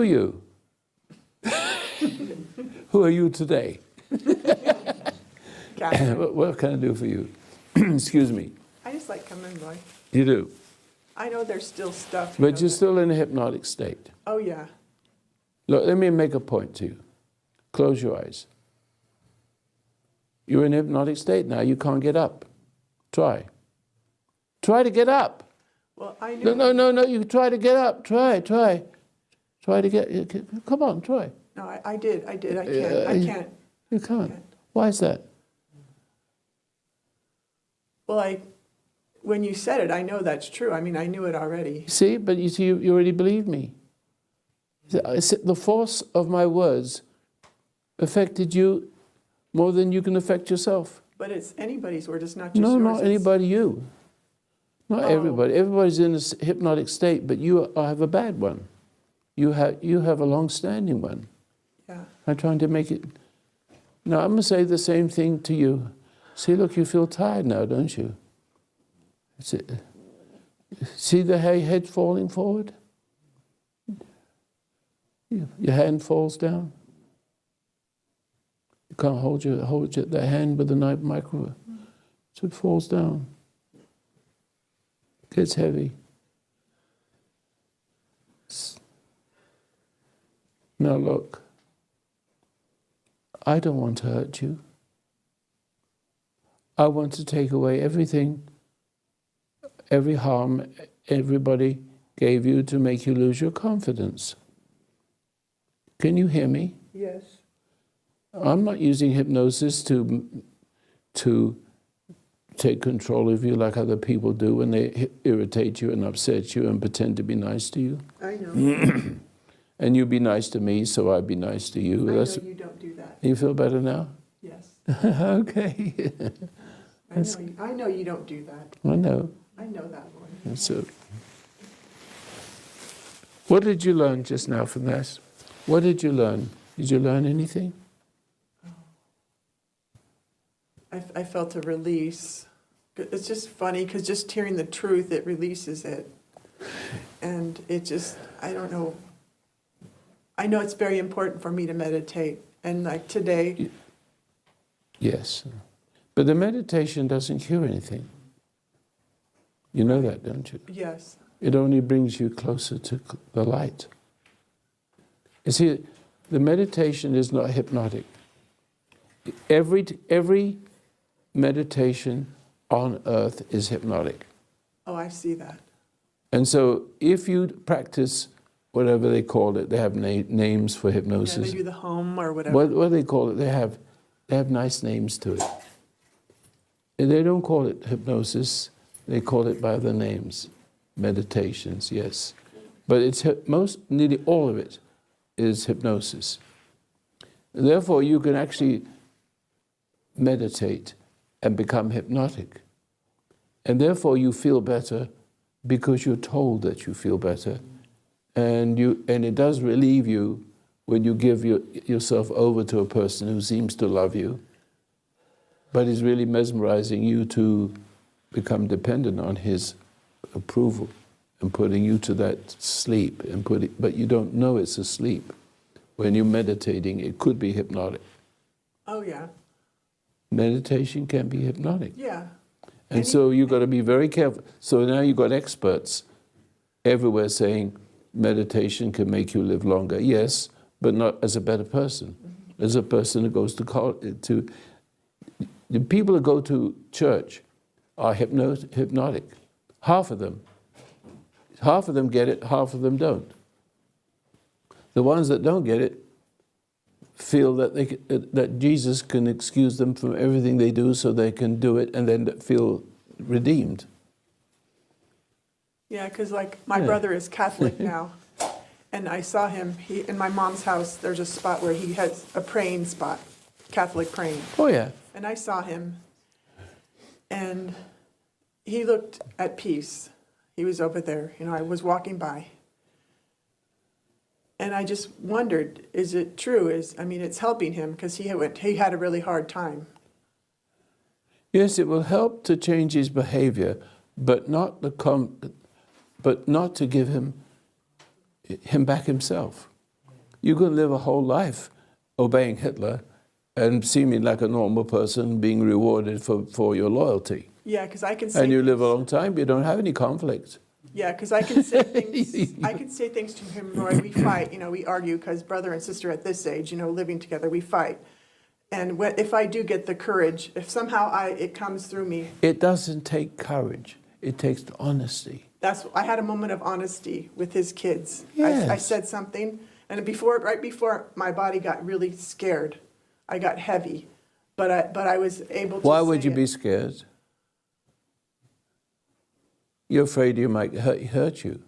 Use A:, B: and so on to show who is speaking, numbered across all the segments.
A: are you? Who are you today? What can I do for you? Excuse me.
B: I just like coming by.
A: You do?
B: I know there's still stuff.
A: But you're still in a hypnotic state.
B: Oh, yeah.
A: Look, let me make a point to you. Close your eyes. You're in a hypnotic state now. You can't get up. Try. Try to get up.
B: Well, I know.
A: No. You try to get up. Try. Try to get. Come on, try.
B: No, I did. I can't.
A: You can't. Why is that?
B: Well, when you said it, I know that's true. I mean, I knew it already.
A: See, but you see, you already believe me. The force of my words affected you more than you can affect yourself.
B: But it's anybody's word. It's not just
A: No,
B: yours.
A: not anybody. You. Not everybody. Everybody's in a hypnotic state, but you have a bad one. You have a long-standing one.
B: Yeah.
A: I'm trying to make it. Now I'm going to say the same thing to you. See, look, you feel tired now, don't you? See the head falling forward? Your hand falls down. You can't hold the hand with the micro. So it falls down. It gets heavy. Now look, I don't want to hurt you. I want to take away everything, every harm everybody gave you to make you lose your confidence. Can you hear me?
B: Yes.
A: I'm not using hypnosis to take control of you like other people do when they irritate you and upset you and pretend to be nice to you.
B: I know.
A: And you be nice to me, so I be nice to you.
B: I know you don't do that.
A: You feel better now?
B: Yes.
A: Okay.
B: I know you don't do that.
A: I know.
B: I know that one.
A: So, what did you learn just now from this? What did you learn? Did you learn anything?
B: I felt a release. It's just funny because just hearing the truth, it releases it. And it just, I don't know. I know it's very important for me to meditate. And like today.
A: Yes. But the meditation doesn't cure anything. You know that, don't you?
B: Yes.
A: It only brings you closer to the light. You see, the meditation is not hypnotic. Every meditation on earth is hypnotic.
B: Oh, I see that.
A: And so if you practice whatever they call it, they have names for hypnosis.
B: Yeah, they do the home or whatever.
A: What do they call it? They have nice names to it. And they don't call it hypnosis. They call it by other names. Meditations, yes. But it's nearly all of it is hypnosis. Therefore, you can actually meditate and become hypnotic. And therefore, you feel better because you're told that you feel better. And it does relieve you when you give yourself over to a person who seems to love you, but is really mesmerizing you to become dependent on his approval and putting you to that sleep. But you don't know it's a sleep. When you're meditating, it could be hypnotic.
B: Oh, yeah.
A: Meditation can be hypnotic.
B: Yeah.
A: And so you've got to be very careful. So now you've got experts everywhere saying meditation can make you live longer. Yes, but not as a better person. As a person who goes to the people who go to church are hypnotic. Half of them. Half of them get it, half of them don't. The ones that don't get it feel that Jesus can excuse them from everything they do so they can do it and then feel redeemed.
B: Yeah, because like my brother is Catholic now, and I saw him, in my mom's house, there's a spot where he has a praying spot, Catholic praying.
A: Oh yeah.
B: And I saw him, and he looked at peace. He was over there, I was walking by. And I just wondered, is it true? It's helping him because he had a really hard time.
A: Yes, it will help to change his behavior, but not to give him back himself. You can live a whole life obeying Hitler and seeming like a normal person being rewarded for your loyalty.
B: Yeah, because I can say
A: And you live a
B: things-
A: long time, you don't have any conflict.
B: Yeah, because I can say things. I can say things to him, Roy. We fight. We argue because brother and sister at this age, living together, we fight. And if I do get the courage, if somehow it comes through me,
A: It doesn't take courage. It takes honesty.
B: I had a moment of honesty with his kids.
A: Yes.
B: I said something, and right before my body got really scared, I got heavy, but I was able to.
A: Why would
B: say
A: you be scared? You're afraid you might hurt you.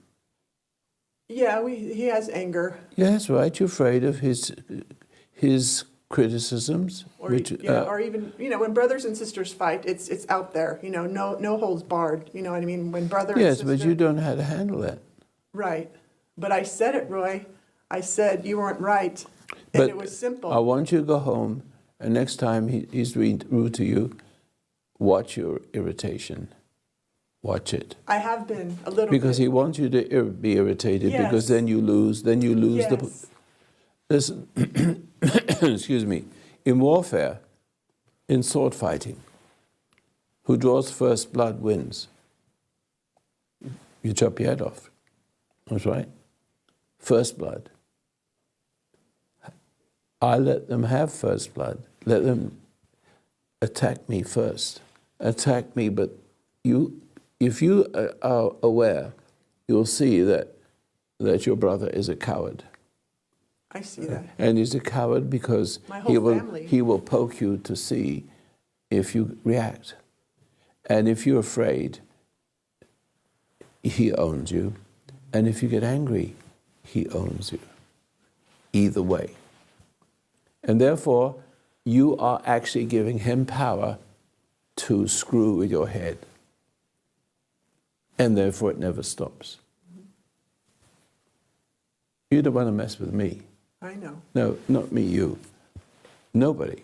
B: Yeah, he has anger.
A: Yeah, that's right. You're afraid of his criticisms.
B: Or even when brothers and sisters fight, it's out there. No holds barred. You know what I mean? When brother and
A: yes,
B: sister.
A: but you don't know how to handle that.
B: Right, but I said it, Roy. I said you weren't right, and
A: But
B: it was simple.
A: I want you to go home, and next time he's rude to you, watch your irritation. Watch it.
B: I have been a little
A: Because
B: bit.
A: he wants you to be irritated,
B: Yes.
A: because then you lose. Then you lose
B: Yes.
A: Listen, excuse me. In warfare, in sword fighting, who draws first blood wins. You chop your head off. That's right. First blood. I let them have first blood. Let them attack me first. Attack me, but if you are aware, you'll see that your brother is a coward.
B: I see that.
A: And he's a coward because
B: My whole family.
A: he will poke you to see if you react. And if you're afraid, he owns you. And if you get angry, he owns you. Either way. And therefore, you are actually giving him power to screw with your head. And therefore, it never stops. You don't want to mess with me.
B: I know.
A: No, not me, you. Nobody.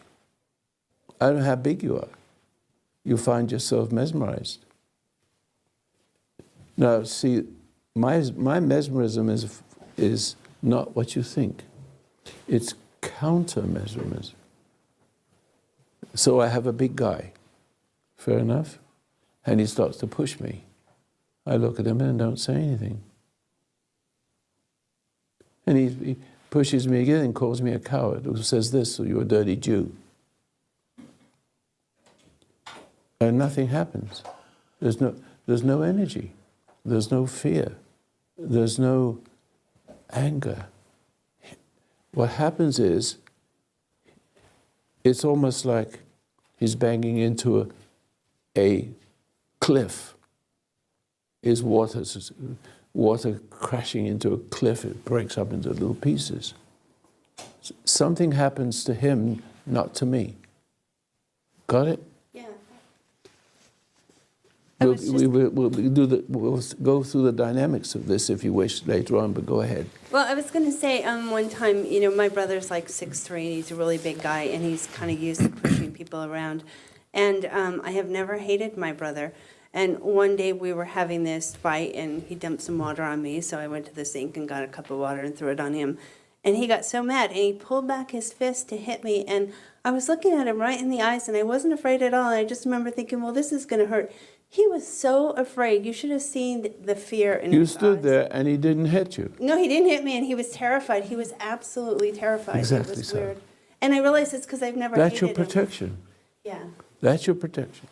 A: I don't know how big you are. You find yourself mesmerized. Now, see, my mesmerism is not what you think. It's counter-mesmerism. So I have a big guy. Fair enough? And he starts to push me. I look at him and don't say anything. And he pushes me again and calls me a coward, who says this, or you're a dirty Jew. And nothing happens. There's no energy. There's no fear. There's no anger. What happens is, it's almost like he's banging into a cliff. Is water crashing into a cliff, it breaks up into little pieces. Something happens to him, not to me. Got it?
C: Yeah.
A: We'll go through the dynamics of this if you wish later on, but go ahead.
C: Well, I was going to say, one time, my brother's like 6'3", and he's a really big guy, and he's kind of used to pushing people around. And I have never hated my brother. And one day we were having this fight, and he dumped some water on me, so I went to the sink and got a cup of water and threw it on him. And he got so mad, and he pulled back his fist to hit me, and I was looking at him right in the eyes, and I wasn't afraid at all. And I just remember thinking, well, this is going to hurt. He was so afraid. You should have seen the fear in his eyes.
A: You stood there and he didn't hit you.
C: No, he didn't hit me, and he was terrified. He was absolutely terrified.
A: Exactly
C: It was
A: so.
C: weird. And I realized it's because I've never
A: That's
C: hated
A: your protection.
C: him. Yeah,
A: That's your protection.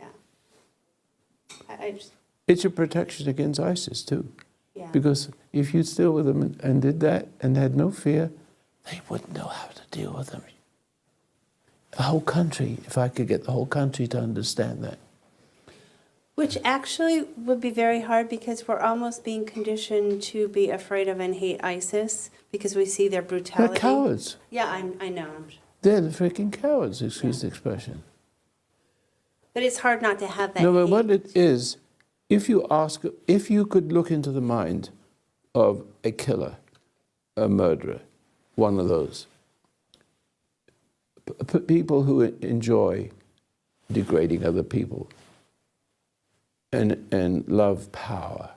C: yeah. I just,
A: It's your protection against ISIS too.
C: yeah.
A: Because if you stood with them and did that and had no fear, they wouldn't know how to deal with them. The whole country, if I could get the whole country to understand that.
C: Which actually would be very hard because we're almost being conditioned to be afraid of and hate ISIS because we see their
A: They're
C: brutality.
A: cowards.
C: Yeah, I know.
A: They're the freaking cowards, excuse the expression.
C: But it's hard not to have that
A: No, but
C: hate.
A: what it is, if you could look into the mind of a killer, a murderer, one of those, people who enjoy degrading other people and love power,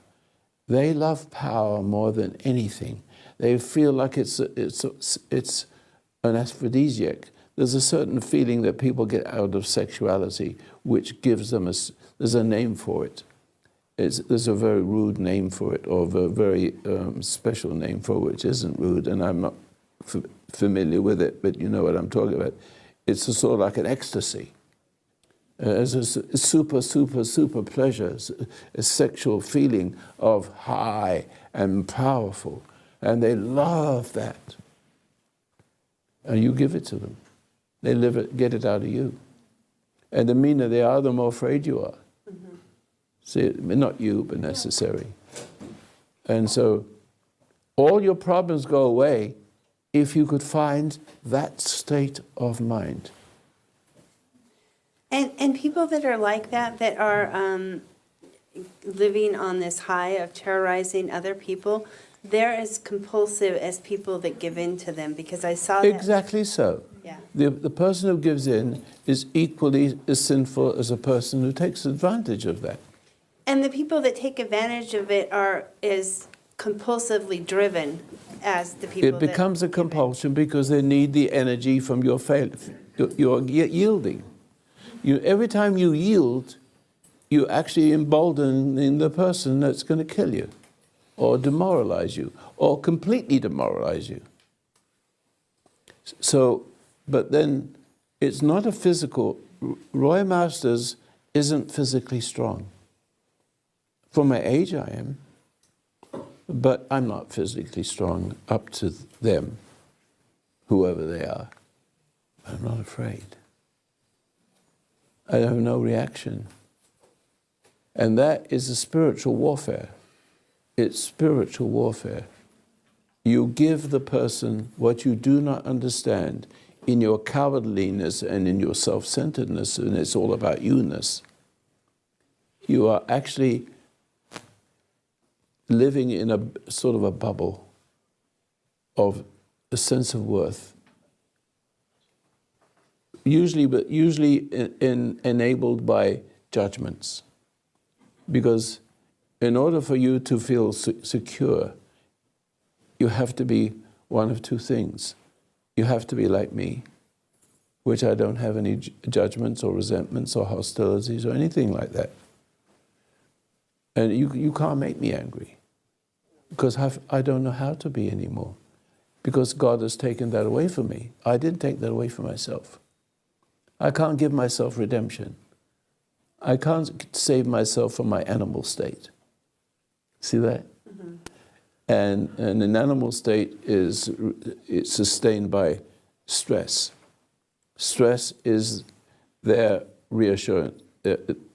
A: they love power more than anything. They feel like it's an aphrodisiac. There's a certain feeling that people get out of sexuality, which gives them there's a name for it. There's a very rude name for it, or a very special name for it, which isn't rude, and I'm not familiar with it, but you know what I'm talking about. It's a sort of like an ecstasy. It's a super pleasure, a sexual feeling of high and powerful, and they love that. And you give it to them. They live it, get it out of you. And the meaner they are, the more afraid you are. Mm-hmm. See, not you, but necessary. And so all your problems go away if you could find that state of mind.
C: And people that are like that are living on this high of terrorizing other people, they're as compulsive as people that give in to them, because I saw that.
A: Exactly so.
C: Yeah.
A: The person who gives in is equally as sinful as a person who takes advantage of that.
C: And the people that take advantage of it are as compulsively driven as the people
A: It becomes a compulsion because they need the energy from your yielding. Every time you yield, you actually embolden the person that's going to kill you, or demoralize you, or completely demoralize you. So, but then it's not a physical. Roy Masters isn't physically strong. For my age, I am, but I'm not physically strong up to them, whoever they are. I'm not afraid. I have no reaction. And that is a spiritual warfare. It's spiritual warfare. You give the person what you do not understand in your cowardliness and in your self-centeredness, and it's all about you-ness. You are actually living in a sort of a bubble of a sense of worth. Usually enabled by judgments. Because in order for you to feel secure, you have to be one of two things. You have to be like me, which I don't have any judgments or resentments or hostilities or anything like that. And you can't make me angry, because I don't know how to be anymore, because God has taken that away from me. I didn't take that away from myself. I can't give myself redemption. I can't save myself from my animal state. See that? Mm-hmm. And an animal state it's sustained by stress. Stress is their reassurance,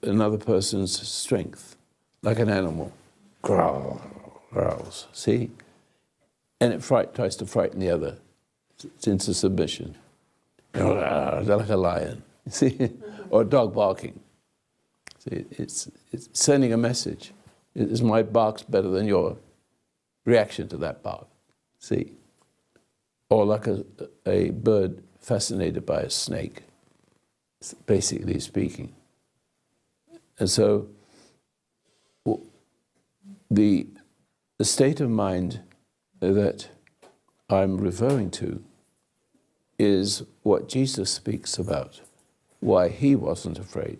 A: another person's strength, like an animal. Growls, see? And it tries to frighten the other. It's into submission. They're like a lion, see? Or a dog barking. See, it's sending a message. Is my bark's better than your reaction to that bark? See? Or like a bird fascinated by a snake, basically speaking. And so the state of mind that I'm referring to is what Jesus speaks about, why he wasn't afraid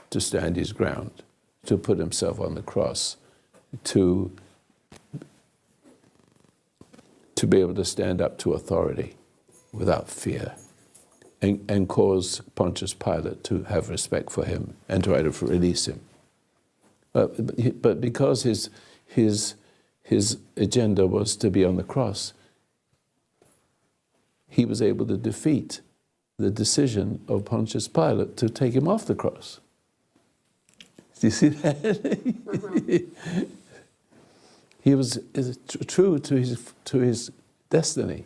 A: to stand his ground, to put himself on the cross, to be able to stand up to authority without fear, and cause Pontius Pilate to have respect for him and try to release him. But because his agenda was to be on the cross, he was able to defeat the decision of Pontius Pilate to take him off the cross. Do you see that? He was true to his destiny.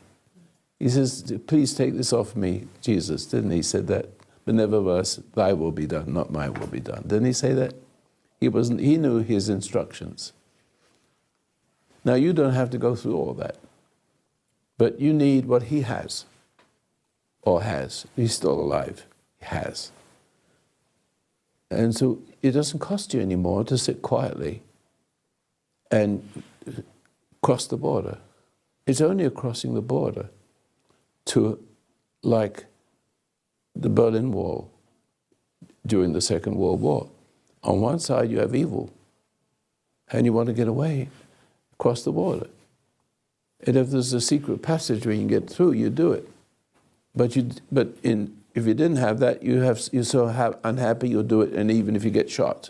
A: He says, "Please take this off me, Jesus." Didn't he? Said that. But nevertheless, thy will be done, not my will be done. Didn't he say that? He knew his instructions. Now you don't have to go through all that. But you need what he has. Or has. He's still alive. He has. And so it doesn't cost you anymore to sit quietly and cross the border it's only crossing the border to, like, the Berlin Wall during the Second World War. On one side you have evil, and you want to get away, cross the border. And if there's a secret passage where you can get through, you do it. But if you didn't have that, you're so unhappy you'll do it, and even if you get shot,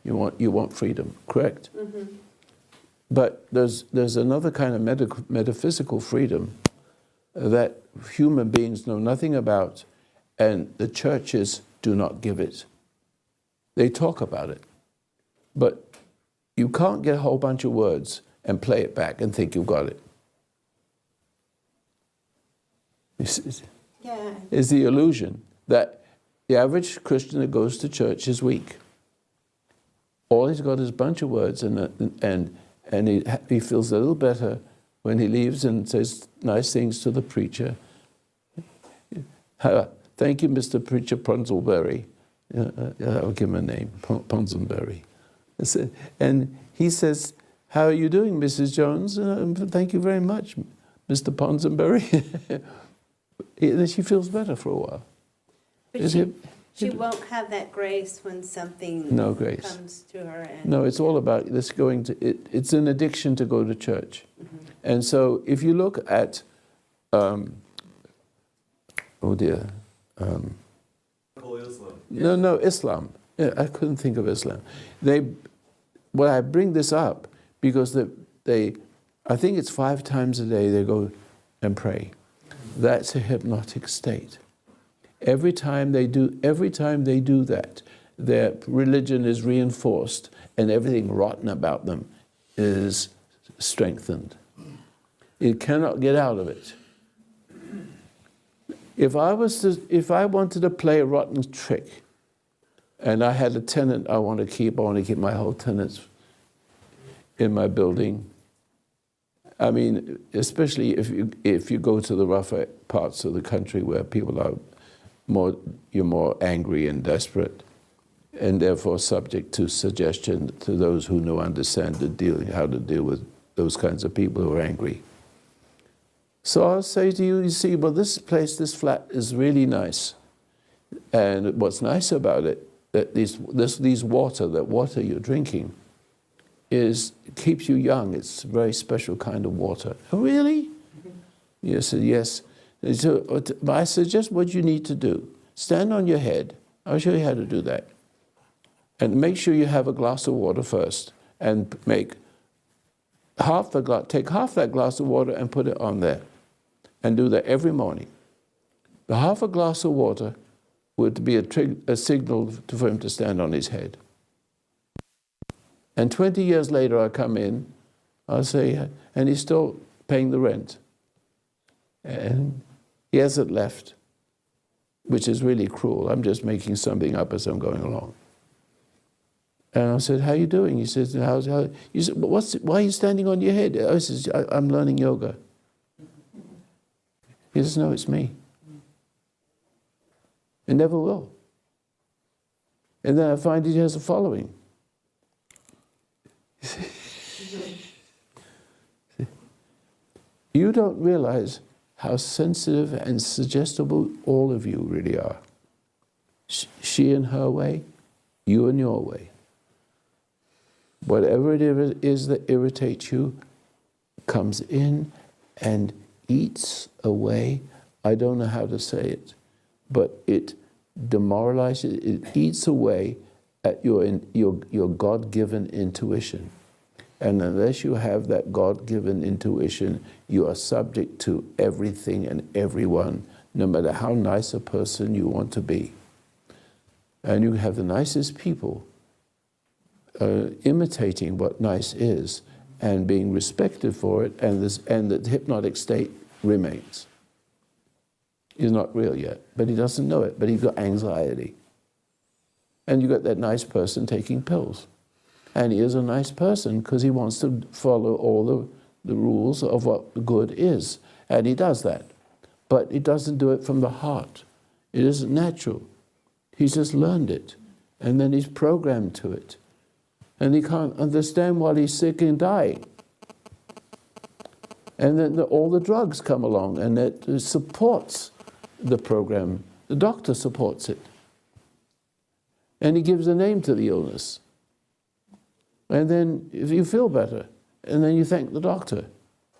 A: you want freedom. Correct? Mm-hmm. But there's another kind of metaphysical freedom that human beings know nothing about, and the churches do not give it. They talk about it, but you can't get a whole bunch of words and play it back and think you've got it.
C: Yeah.
A: Is the illusion that the average Christian that goes to church is weak. All he's got is a bunch of words, and he feels a little better when he leaves and says nice things to the preacher. Thank you, Mr. Preacher Ponsonberry. I'll give him a name, Ponsonberry. And he says, how are you doing, Mrs. Jones? Thank you very much, Mr. Ponsonberry. And she feels better for a while.
C: But she won't have that grace when something comes to her.
A: No, it's all about this going to, it's an addiction to go to church. Mm-hmm. And so if you look at,
D: Islam.
A: No, Islam. Yeah, I couldn't think of Islam. Well, I bring this up because I think it's 5 times a day they go and pray. That's a hypnotic state. Every time they do that, their religion is reinforced and everything rotten about them is strengthened. It cannot get out of it. If I wanted to play a rotten trick and I had a tenant I want to keep my whole tenants in my building. I mean, especially if you go to the rougher parts of the country where people are you're more angry and desperate, and therefore subject to suggestion to those who understand how to deal with those kinds of people who are angry. So I'll say to you, you see, well, this flat is really nice, and what's nice about it, that these water you're drinking, keeps you young. It's a very special kind of water. Oh, really? Mm-hmm. Yes, yes. So I suggest what you need to do. Stand on your head. I'll show you how to do that. And make sure you have a glass of water first, and take half that glass of water and put it on there, and do that every morning. The half a glass of water would be a signal for him to stand on his head. And 20 years later, I come in, I'll say, and he's still paying the rent. And he hasn't left, which is really cruel. I'm just making something up as I'm going along. And I said, how are you doing? He says, he said, why are you standing on your head? I said, I'm learning yoga. He says, no, it's me. It never will. And then I find he has a following. You don't realize how sensitive and suggestible all of you really are. She in her way, you in your way. Whatever it is that irritates you comes in and eats away. I don't know how to say it, but it demoralizes, it eats away at your God-given intuition. And unless you have that God-given intuition, you are subject to everything and everyone, no matter how nice a person you want to be. And you have the nicest people imitating what nice is and being respected for it, and the hypnotic state remains. He's not real yet, but he doesn't know it, but he's got anxiety. And you got that nice person taking pills. And he is a nice person because he wants to follow all the rules of what good is. And he does that. But he doesn't do it from the heart. It isn't natural. He's just learned it. And then he's programmed to it. And he can't understand while he's sick and dying. And then all the drugs come along, and it supports the program. The doctor supports it. And he gives a name to the illness. And then if you feel better, and then you thank the doctor,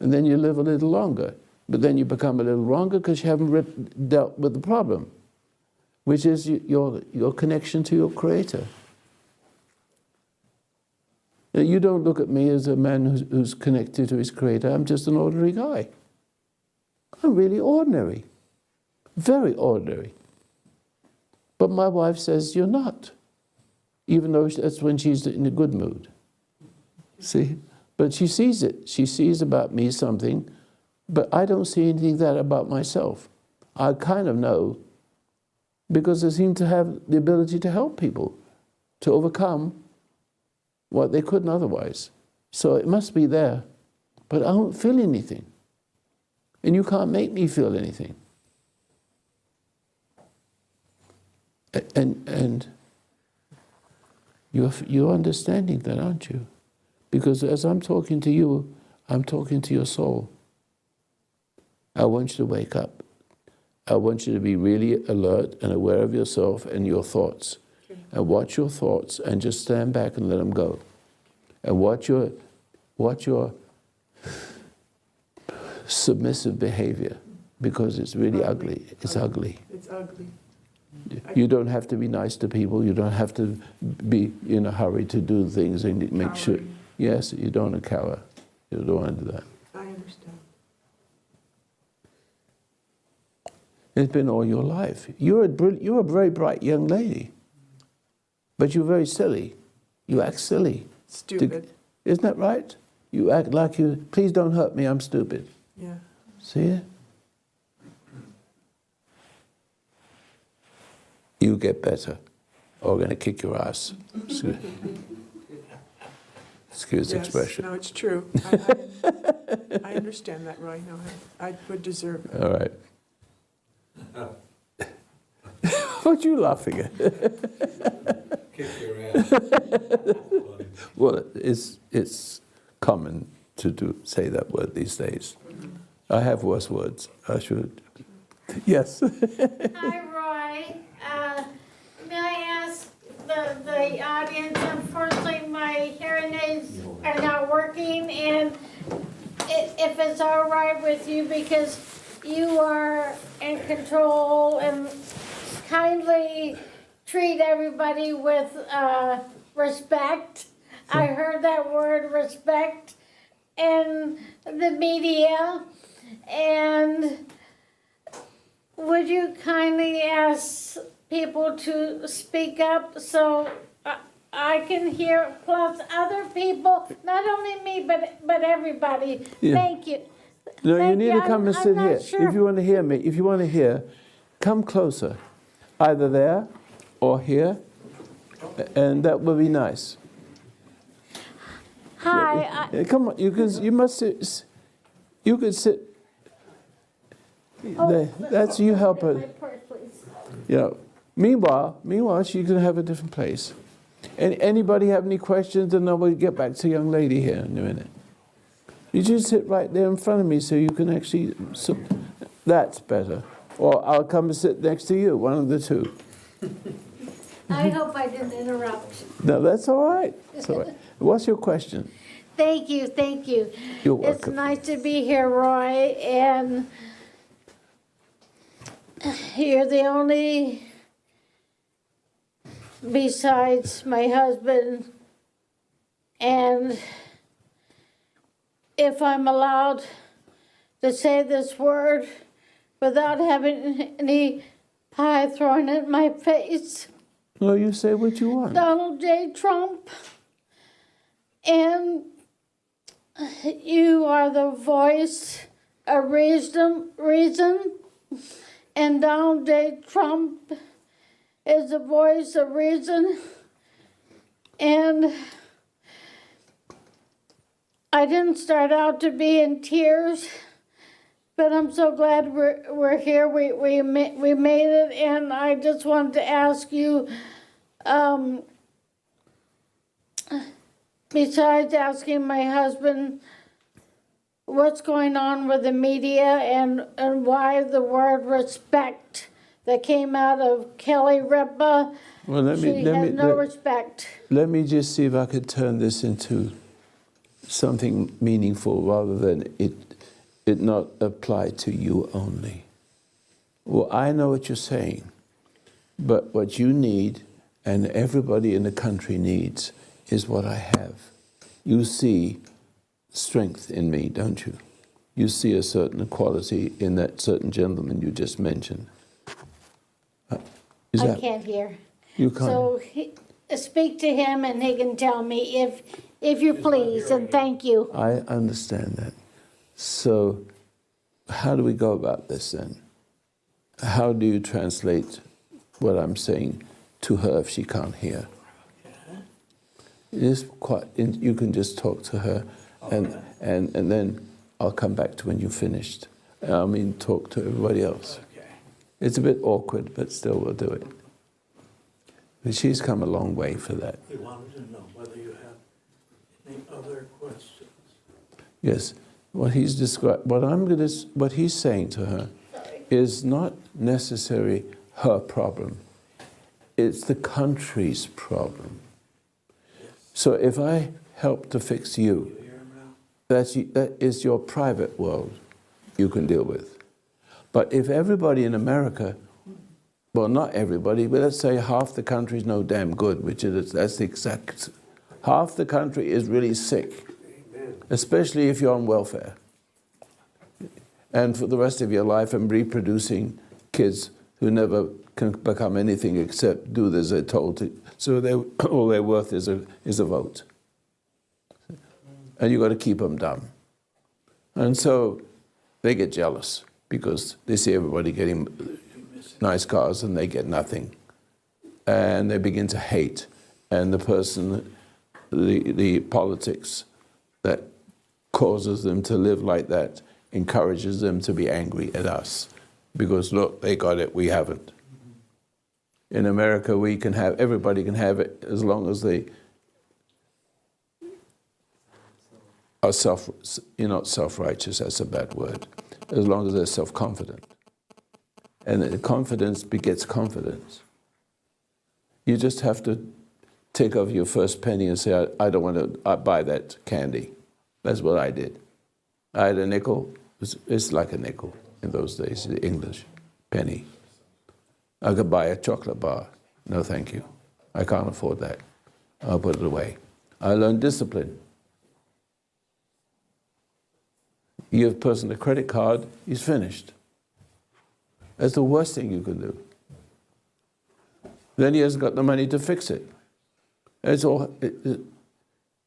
A: and then you live a little longer. But then you become a little longer because you haven't dealt with the problem, which is your connection to your Creator. Now, you don't look at me as a man who's connected to his Creator. I'm just an ordinary guy. I'm really ordinary. Very ordinary. But my wife says you're not, even though that's when she's in a good mood. See? But she sees it. She sees about me something, but I don't see anything that about myself. I kind of know, because I seem to have the ability to help people to overcome what they couldn't otherwise. So it must be there. But I don't feel anything. And you can't make me feel anything. And you're understanding that, aren't you? Because as I'm talking to you, I'm talking to your soul. I want you to wake up. I want you to be really alert and aware of yourself and your thoughts. And watch your thoughts and just stand back and let them go. And watch your submissive behavior, because it's really ugly. It's ugly.
B: It's ugly.
A: You don't have to be nice to people. You don't have to be in a hurry to do things and make sure. Yes, you don't want to cower. You don't want to do that.
B: I understand.
A: It's been all your life. You're a very bright young lady, but you're very silly. You act silly.
B: Stupid.
A: Isn't that right? You act like you, please don't hurt me, I'm stupid.
B: Yeah.
A: See it? You get better, or we're going to kick your ass. Excuse the
B: Yes.
A: expression.
B: No, it's true. I understand that, Roy. No, I would deserve it.
A: All right. What are you laughing at?
D: Kick your ass.
A: Well, it's common to say that word these days. I have worse words. I should. Yes.
E: Hi, Roy. May I ask the audience, unfortunately, my hearing aids are not working, and if it's all right with you, because you are in control, and kindly treat everybody with respect. I heard that word, respect, in the media, and would you kindly ask people to speak up so I can hear, plus other people, not only me, but everybody.
A: Yeah.
E: Thank you.
A: No, you
E: Thank
A: need
E: you.
A: to come and
E: I'm
A: sit
E: not
A: here.
E: sure.
A: If you want to hear me, if you want to hear, come closer. Either there or here, and that would be nice.
E: Hi.
A: Yeah, come on, you must sit. You could sit.
E: Oh,
A: There. That's you help
E: My
A: her.
E: purse, please.
A: Yeah. Meanwhile, she can have a different place. And anybody have any questions? And then we'll get back to the young lady here in a minute. You just sit right there in front of me so you can actually. That's better. Or I'll come and sit next to you. One of the two.
E: I hope I didn't interrupt.
A: No, that's all right. That's all right. What's your question?
E: Thank you, thank you.
A: You're
E: It's
A: welcome.
E: nice to be here, Roy, and you're the only, besides my husband, and if I'm allowed to say this word without having any pie thrown in my face,
A: No, you say what you want.
E: Donald J. Trump, and you are the voice of reason, and Donald J. Trump is the voice of reason, and I didn't start out to be in tears, but I'm so glad we're here. We made it, and I just wanted to ask you, besides asking my husband what's going on with the media and why the word respect that came out of Kelly Ripa,
A: Well,
E: she has no respect.
A: let me just see if I could turn this into something meaningful rather than it not apply to you only. Well, I know what you're saying, but what you need and everybody in the country needs is what I have. You see strength in me, don't you? You see a certain quality in that certain gentleman you just mentioned.
E: I can't hear.
A: You can't.
E: So speak to him and he can tell me if you please, and thank you.
A: I understand that. So how do we go about this then? How do you translate what I'm saying to her if she can't hear? It is quite, you can just talk to her and then I'll come back to when you're finished. I mean, talk to everybody else. It's a bit awkward, but still we'll do it. But she's come a long way for that.
F: He wanted to know whether you have any other questions.
A: Yes, what he's described, what he's saying to her is not necessarily her problem. It's the country's problem. So if I help to fix you, that is your private world you can deal with. But if everybody in America, well, not everybody, but let's say half the country is no damn good, which is, that's the exact, half the country is really sick, especially if you're on welfare. And for the rest of your life, and reproducing kids who never can become anything except do as they're told to. So all they're worth is a vote. And you've got to keep them dumb. And so they get jealous because they see everybody getting nice cars and they get nothing. And they begin to hate. And the person, the politics that causes them to live like that encourages them to be angry at us. Because look, they got it, we haven't. In America, we can have, everybody can have it as long as they are you're not self-righteous, that's a bad word, as long as they're self-confident. And the confidence begets confidence. You just have to take off your first penny and say, I don't want to buy that candy. That's what I did. I had a nickel, it's like a nickel in those days, the English penny. I could buy a chocolate bar. No, thank you. I can't afford that. I'll put it away. I learned discipline. You give a person a credit card, he's finished. That's the worst thing you can do. Then he hasn't got the money to fix it. It's all, and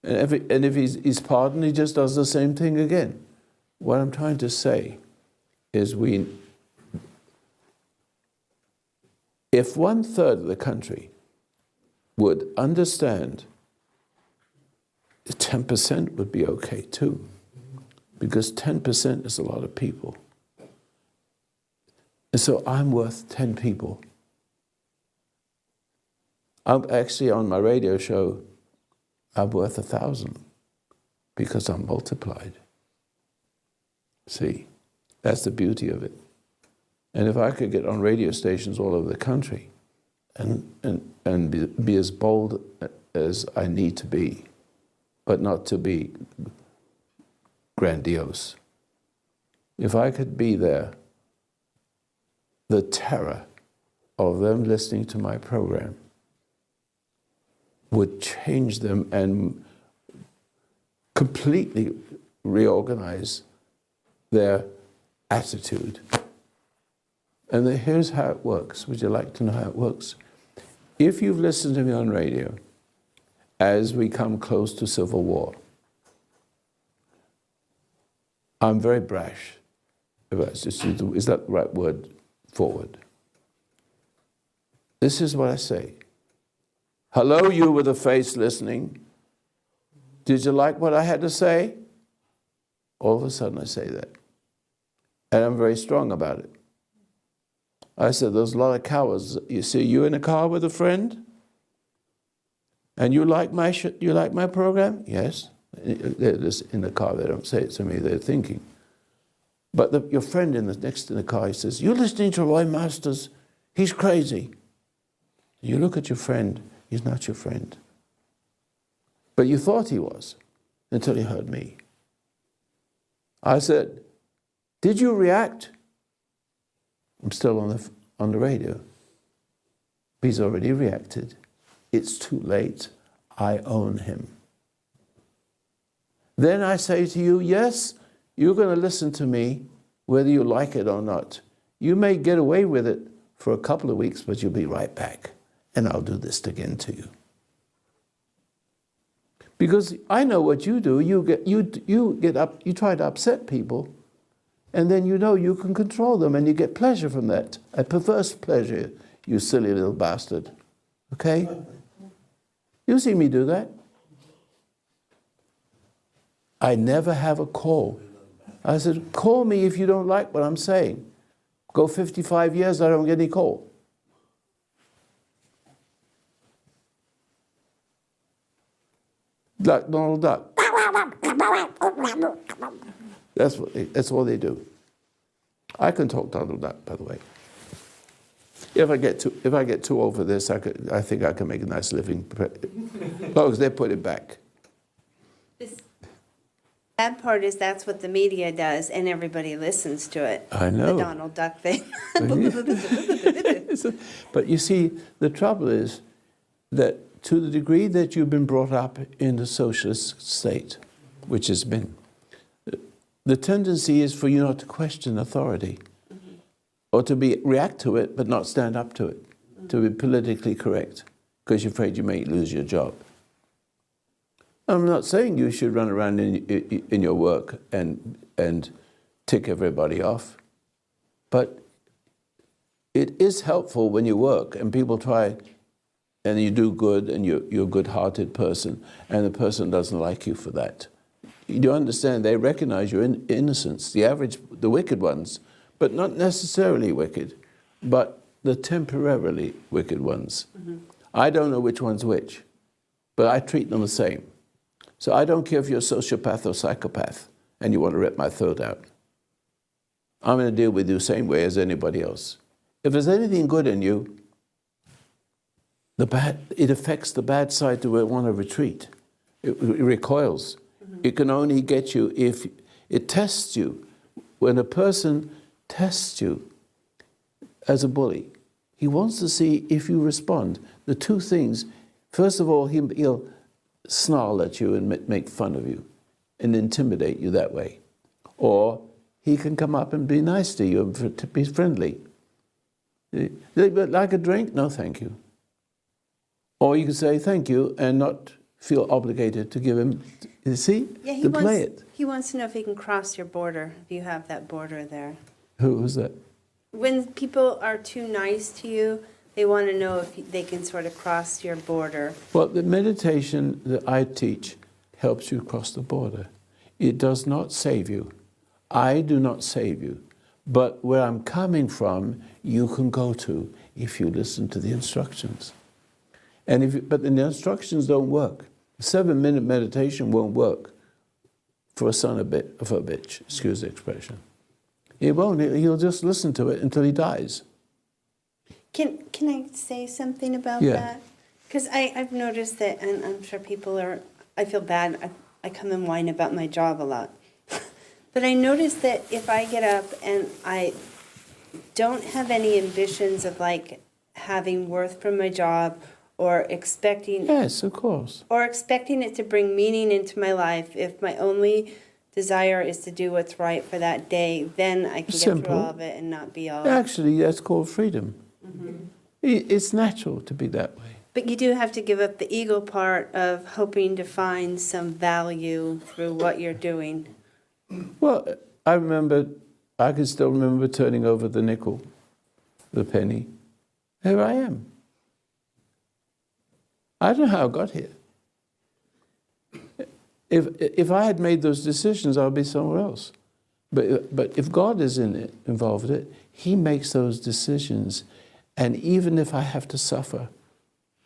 A: if he's pardoned, he just does the same thing again. What I'm trying to say is if 1/3 of the country would understand, 10% would be okay too, because 10% is a lot of people. And so I'm worth 10 people. I'm actually on my radio show, I'm worth 1,000 because I'm multiplied. See, that's the beauty of it. And if I could get on radio stations all over the country and be as bold as I need to be, but not to be grandiose. If I could be there, the terror of them listening to my program would change them and completely reorganize their attitude. And then here's how it works. Would you like to know how it works? If you've listened to me on radio, as we come close to civil war, I'm very brash. Is that the right word? Forward. This is what I say. Hello, you with a face listening. Did you like what I had to say? All of a sudden I say that. And I'm very strong about it. I said, there's a lot of cowards. You see, you in a car with a friend? And you like my program? Yes. They're just in the car, they don't say it to me, they're thinking. But your friend next in the car, he says, "You're listening to Roy Masters, he's crazy." You look at your friend, he's not your friend. But you thought he was, until he heard me. I said, "Did you react?" I'm still on the radio. He's already reacted. It's too late. I own him. Then I say to you, yes, you're going to listen to me whether you like it or not. You may get away with it for a couple of weeks, but you'll be right back. And I'll do this again to you. Because I know what you do. You get up, you try to upset people, and then you know you can control them, and you get pleasure from that. A perverse pleasure, you silly little bastard. Okay? You see me do that. I never have a call. I said, call me if you don't like what I'm saying. Go 55 years, I don't get any call. Like Donald Duck. That's all they do. I can talk Donald Duck, by the way. If I get too over this, I think I can make a nice living. As long as they put it back.
C: The sad part is that's what the media does, and everybody listens to it.
A: I know.
C: The Donald Duck thing.
A: But you see, the trouble is that to the degree that you've been brought up in the socialist state, which has been, the tendency is for you not to question authority, or to react to it but not stand up to it, to be politically correct, because you're afraid you may lose your job. I'm not saying you should run around in your work and tick everybody off, but it is helpful when you work and people try and you do good and you're a good-hearted person and the person doesn't like you for that. You understand, they recognize your innocence, the wicked ones, but not necessarily wicked, but the temporarily wicked ones. Mm-hmm. I don't know which one's which, but I treat them the same. So I don't care if you're a sociopath or psychopath and you want to rip my throat out. I'm going to deal with you the same way as anybody else. If there's anything good in you, it affects the bad side to where it want to retreat. It recoils. Mm-hmm. It can only get you if it tests you. When a person tests you as a bully, he wants to see if you respond. The two things, first of all, he'll snarl at you and make fun of you and intimidate you that way. Or he can come up and be nice to you and to be friendly. Like a drink? No, thank you. Or you can say thank you and not feel obligated to give him, you see,
C: Yeah,
A: play it.
C: He wants to know if he can cross your border, if you have that border there.
A: Who's that?
C: When people are too nice to you, they want to know if they can sort of cross your border.
A: Well, the meditation that I teach helps you cross the border. It does not save you. I do not save you. But where I'm coming from, you can go to if you listen to the instructions. But the instructions don't work. 7-minute meditation won't work for a son of a bitch, excuse the expression. He won't. He'll just listen to it until he dies.
C: Can I say something about
A: Yeah.
C: that? Because I've noticed that, and I'm sure people I feel bad. I come and whine about my job a lot. But I notice that if I get up and I don't have any ambitions of like having worth from my job or expecting...
A: Yes, of course.
C: Or expecting it to bring meaning into my life, if my only desire is to do what's right for that day, then I can get through all of it and not be all...
A: Actually, that's called freedom. Mm-hmm. It's natural to be that way.
C: But you do have to give up the ego part of hoping to find some value through what you're doing.
A: Well, I can still remember turning over the nickel, the penny. Here I am. I don't know how I got here. If I had made those decisions, I would be somewhere else. But if God is involved in it, He makes those decisions. And even if I have to suffer,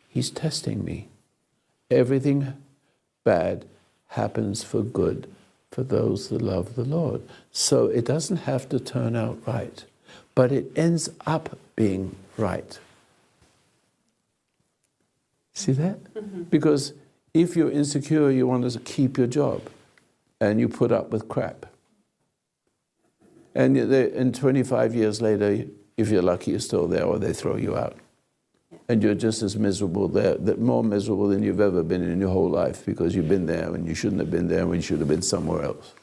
A: He's testing me. Everything bad happens for good for those that love the Lord. So it doesn't have to turn out right, but it ends up being right. See that? Because if you're insecure, you want to keep your job, and you put up with crap. And 25 years later, if you're lucky, you're still there, or they throw you out. And you're just as miserable there, more miserable than you've ever been in your whole life, because you've been there and you shouldn't have been there and you should have been somewhere else.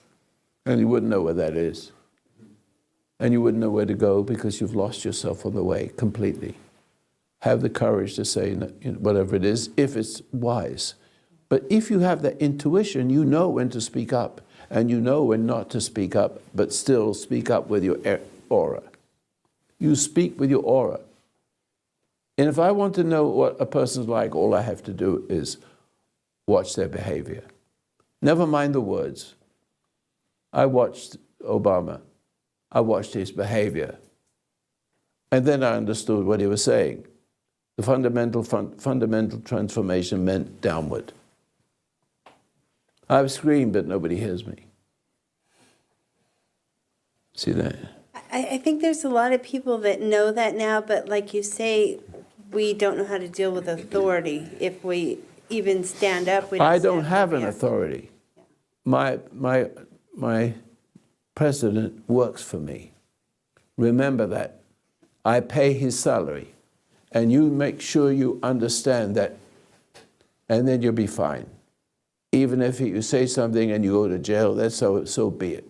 A: And you wouldn't know where that is. And you wouldn't know where to go because you've lost yourself on the way completely. Have the courage to say whatever it is, if it's wise. But if you have that intuition, you know when to speak up, and you know when not to speak up, but still speak up with your aura. You speak with your aura. And if I want to know what a person's like, all I have to do is watch their behavior. Never mind the words. I watched Obama. I watched his behavior. And then I understood what he was saying. The fundamental transformation meant downward. I've screamed, but nobody hears me. See that?
C: I think there's a lot of people that know that now, but like you say, we don't know how to deal with authority. If we even stand up, we don't
A: I don't
C: stand
A: have
C: up,
A: an authority. My president works for me. Remember that. I pay his salary. And you make sure you understand that, and then you'll be fine. Even if you say something and you go to jail, that's so be it.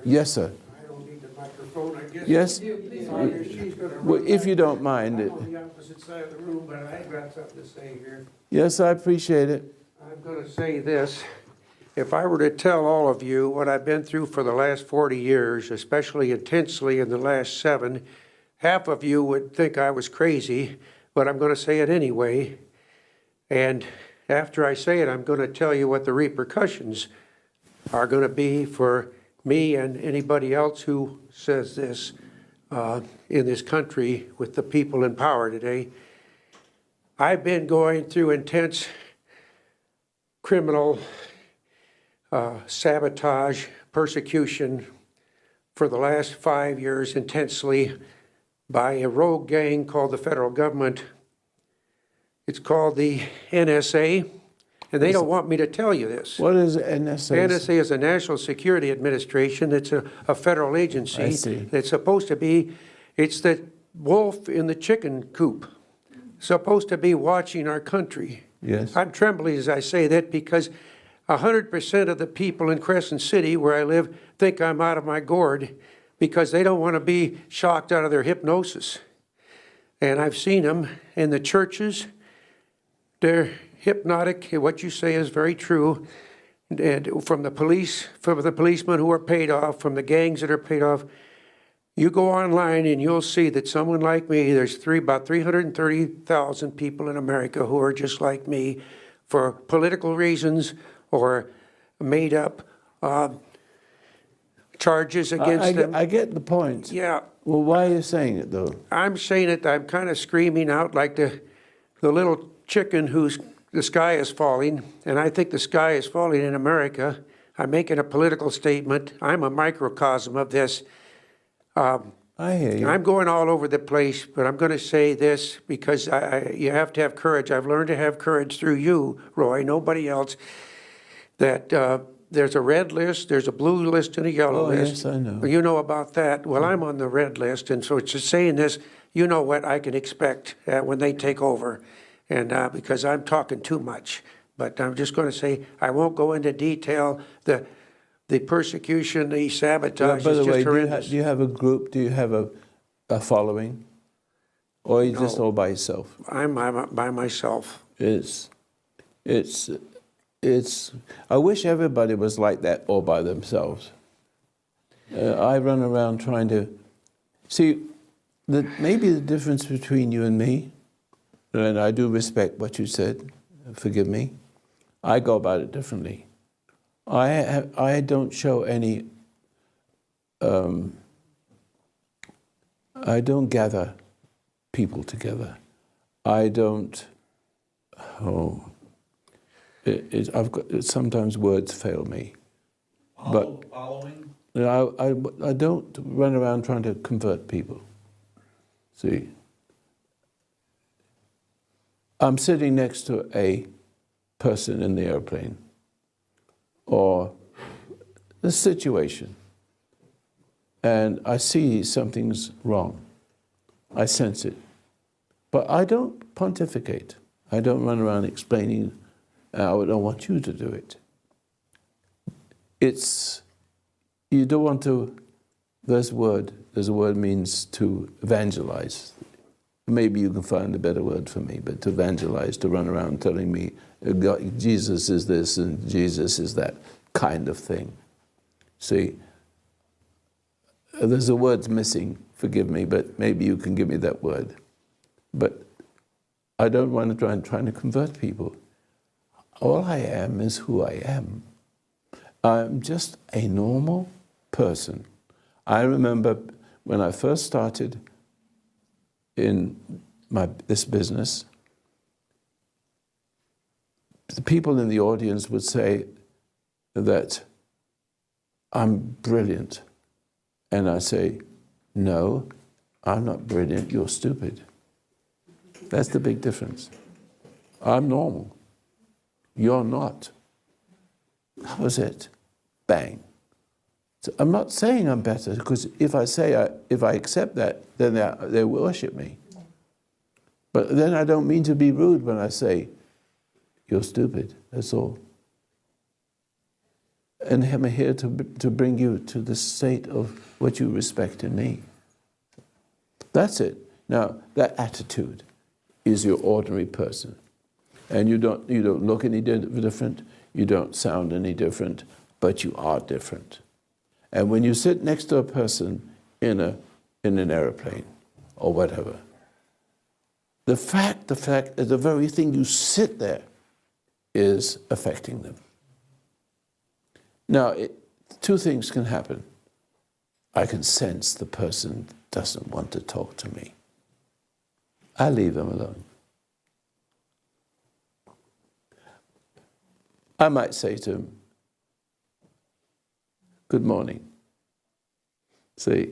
A: Yes, sir.
D: I don't need the microphone, I guess.
A: Yes?
D: She's gonna
A: Well, if you don't mind
D: I'm
A: it.
D: on the opposite side of the room, but I got something to say here.
A: Yes, I appreciate it.
D: I'm gonna say this. If I were to tell all of you what I've been through for the last 40 years, especially intensely in the last 7, half of you would think I was crazy, but I'm gonna say it anyway. And after I say it, I'm gonna tell you what the repercussions are gonna be for me and anybody else who says this in this country with the people in power today. I've been going through intense criminal sabotage, persecution for the last 5 years intensely by a rogue gang called the federal government. It's called the NSA, and they don't want me to tell you this.
A: What is NSA?
D: NSA is a National Security Administration. It's a federal agency.
A: I see.
D: It's supposed to be, it's the wolf in the chicken coop, supposed to be watching our country.
A: Yes.
D: I'm trembling as I say that because 100% of the people in Crescent City, where I live, think I'm out of my gourd because they don't want to be shocked out of their hypnosis. And I've seen them in the churches. They're hypnotic. What you say is very true. And from the policemen who are paid off, from the gangs that are paid off, you go online and you'll see that someone like me, there's about 330,000 people in America who are just like me for political reasons or made up charges against them.
A: I get the point.
D: Yeah,
A: Well, why are you saying it, though?
D: I'm saying it, I'm kind of screaming out like the little chicken whose the sky is falling, and I think the sky is falling in America. I'm making a political statement. I'm a microcosm of this.
A: I hear you.
D: I'm going all over the place, but I'm going to say this because you have to have courage. I've learned to have courage through you, Roy, nobody else, that there's a red list, there's a blue list, and a yellow list.
A: Yes, I know.
D: You know about that. Well, I'm on the red list, and so it's just saying this, you know what I can expect when they take over, and because I'm talking too much. But I'm just going to say, I won't go into detail. The persecution, the sabotage
A: By
D: is
A: the
D: just
A: way,
D: horrendous.
A: do you have a group? Do you have a following? Or are you just all by yourself?
D: I'm by myself.
A: It's, I wish everybody was like that all by themselves. I run around trying to, see, maybe the difference between you and me, and I do respect what you said, forgive me, I go about it differently. I don't show any, I don't gather people together. I don't, Sometimes words fail me.
F: Following?
A: I don't run around trying to convert people. See, I'm sitting next to a person in the airplane or the situation, and I see something's wrong. I sense it. But I don't pontificate. I don't run around explaining, I don't want you to do it. You don't want to, there's a word means to evangelize. Maybe you can find a better word for me, but to evangelize, to run around telling me Jesus is this and Jesus is that kind of thing. See, there's a word missing, forgive me, but maybe you can give me that word. But I don't want to try to convert people. All I am is who I am. I'm just a normal person. I remember when I first started in this business, the people in the audience would say that I'm brilliant. And I say, no, I'm not brilliant, you're stupid. That's the big difference. I'm normal. You're not. That was it. Bang. So I'm not saying I'm better, because if I accept that, then they worship me. But then I don't mean to be rude when I say, you're stupid, that's all. And I'm here to bring you to the state of what you respect in me. That's it. Now, that attitude is your ordinary person. And you don't look any different, you don't sound any different, but you are different. And when you sit next to a person in an airplane or whatever, the very thing you sit there is affecting them. Now, two things can happen. I can sense the person doesn't want to talk to me. I leave them alone. I might say to him, good morning. Say,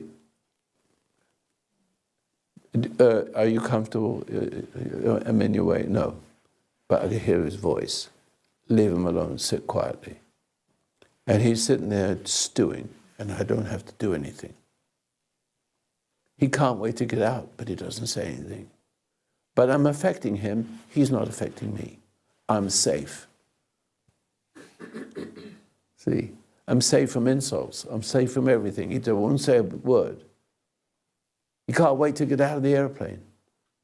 A: are you comfortable? I'm in your way. No. But I can hear his voice. Leave him alone, sit quietly. And he's sitting there stewing, and I don't have to do anything. He can't wait to get out, but he doesn't say anything. But I'm affecting him, he's not affecting me. I'm safe. See, I'm safe from insults. I'm safe from everything. He won't say a word. He can't wait to get out of the airplane.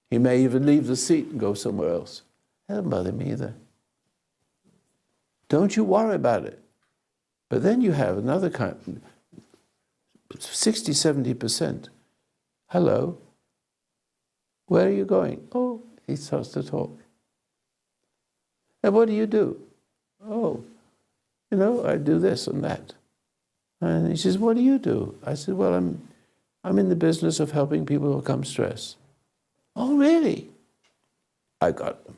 A: He may even leave the seat and go somewhere else. That doesn't bother me either. Don't you worry about it. But then you have another kind, 60, 70%. Hello, where are you going? Oh, he starts to talk. And what do you do? Oh, I do this and that. And he says, what do you do? I said, well, I'm in the business of helping people overcome stress. Oh, really? I got them.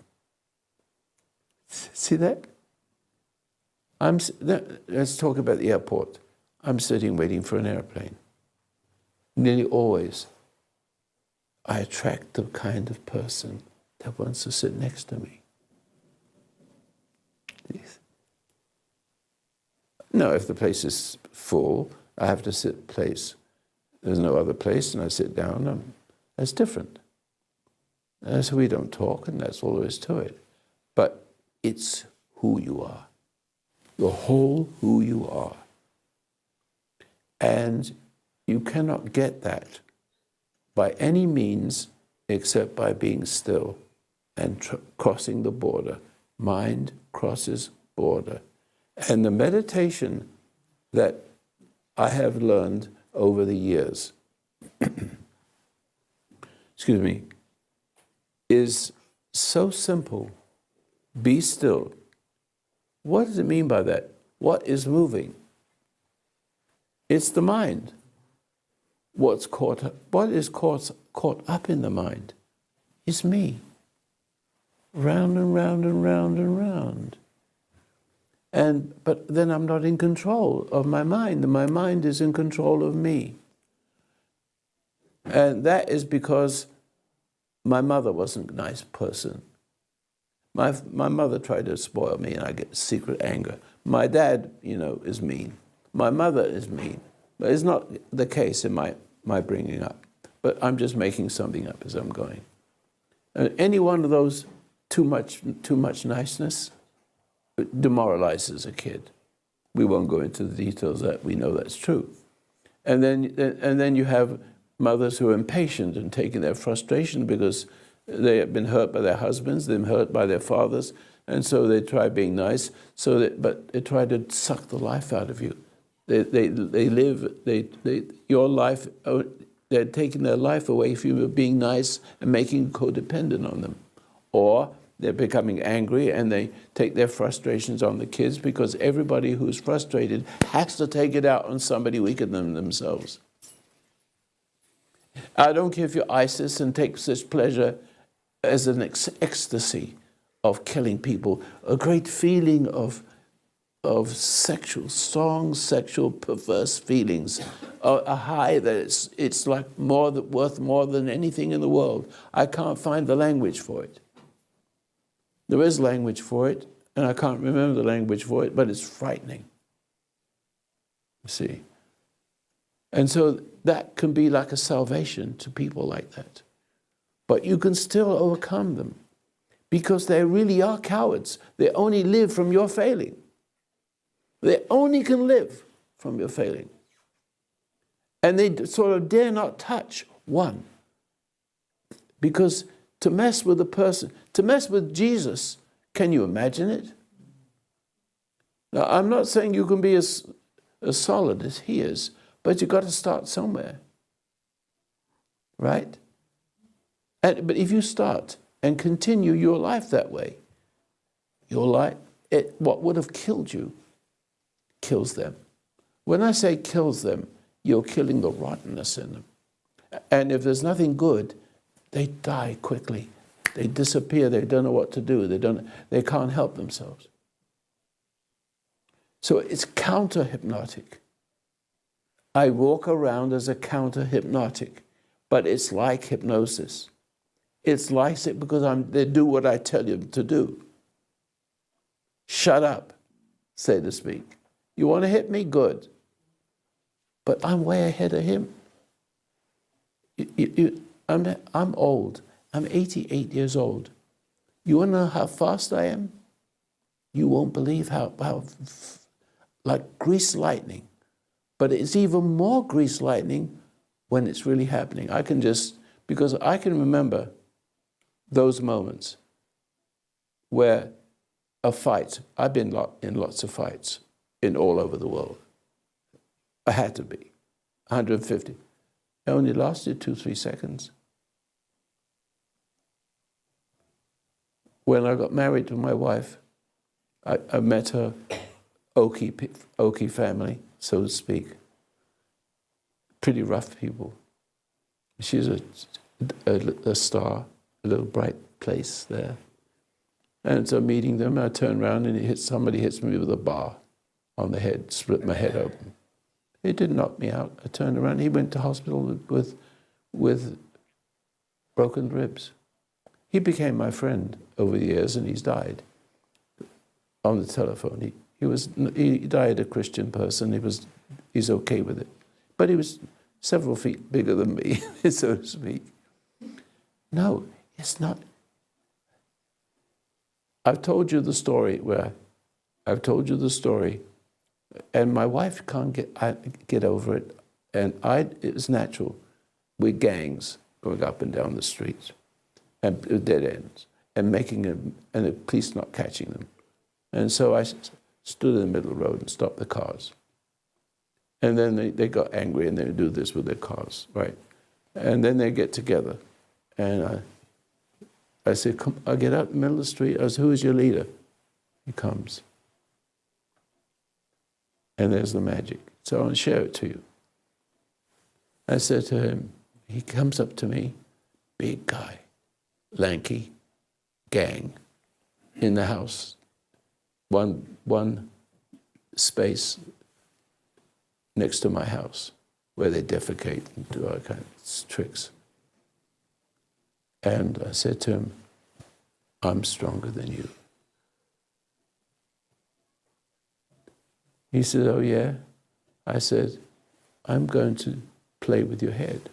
A: See that? Let's talk about the airport. I'm sitting waiting for an airplane. Nearly always, I attract the kind of person that wants to sit next to me. No, if the place is full, I have to sit place. There's no other place, and I sit down. That's different. So we don't talk, and that's all there is to it. But it's who you are. The whole who you are. And you cannot get that by any means except by being still and crossing the border. Mind crosses border. And the meditation that I have learned over the years, excuse me, is so simple. Be still. What does it mean by that? What is moving? It's the mind. What is caught up in the mind is me. Round and round and round and round. But then I'm not in control of my mind. My mind is in control of me. And that is because my mother wasn't a nice person. My mother tried to spoil me, and I get secret anger. My dad, is mean. My mother is mean. But it's not the case in my bringing up. But I'm just making something up as I'm going. Any one of those too much niceness demoralizes a kid. We won't go into the details that we know that's true. And then you have mothers who are impatient and taking their frustration because they have been hurt by their husbands, they've been hurt by their fathers, and so they try being nice. But they try to suck the life out of you. Your life. They're taking their life away from you, being nice and making you codependent on them, or they're becoming angry and they take their frustrations on the kids because everybody who's frustrated has to take it out on somebody weaker than themselves. I don't care if you're ISIS and take such pleasure as an ecstasy of killing people, a great feeling of strong sexual perverse feelings, a high that it's like worth more than anything in the world. I can't find the language for it. There is language for it, and I can't remember the language for it, but it's frightening. You see? And so that can be like a salvation to people like that. But you can still overcome them because they really are cowards. They only live from your failing. They only can live from your failing. And they sort of dare not touch one. Because to mess with a person, to mess with Jesus, can you imagine it? Now, I'm not saying you can be as solid as he is, but you've got to start somewhere. Right? But if you start and continue your life that way, what would have killed you kills them. When I say kills them, you're killing the rottenness in them. And if there's nothing good, they die quickly. They disappear. They don't know what to do. They can't help themselves. So it's counter-hypnotic. I walk around as a counter-hypnotic, but it's like hypnosis. It's like it because they do what I tell you to do. Shut up, so to speak. You want to hit me? Good. But I'm way ahead of him. I'm old. I'm 88 years old. You want to know how fast I am? You won't believe how like grease lightning. But it's even more grease lightning when it's really happening. Because I can remember those moments where a fight, I've been in lots of fights in all over the world. I had to be. 150. It only lasted 2-3 seconds. When I got married to my wife, I met her Okie family, so to speak. Pretty rough people. She's a star, a little bright place there. And so meeting them, I turned around and somebody hits me with a bar on the head, split my head open. It didn't knock me out. I turned around. He went to hospital with broken ribs. He became my friend over the years, and he's died on the telephone. He died a Christian person. He's okay with it, but he was several feet bigger than me, so to speak. No, it's not. I've told you the story and my wife can't get over it, and it was natural. We're gangs going up and down the streets, and dead ends, and and the police not catching them. And so I stood in the middle of the road and stopped the cars. And then they got angry and they would do this with their cars, right? And then they get together. And I said, come, I get out in the middle of the street. I said, who is your leader? He comes. And there's the magic. So I want to share it to you. I said to him, he comes up to me, big guy, lanky, gang, in the house. One space next to my house where they defecate and do all kinds of tricks. And I said to him, I'm stronger than you. He said, oh yeah? I said, I'm going to play with your head.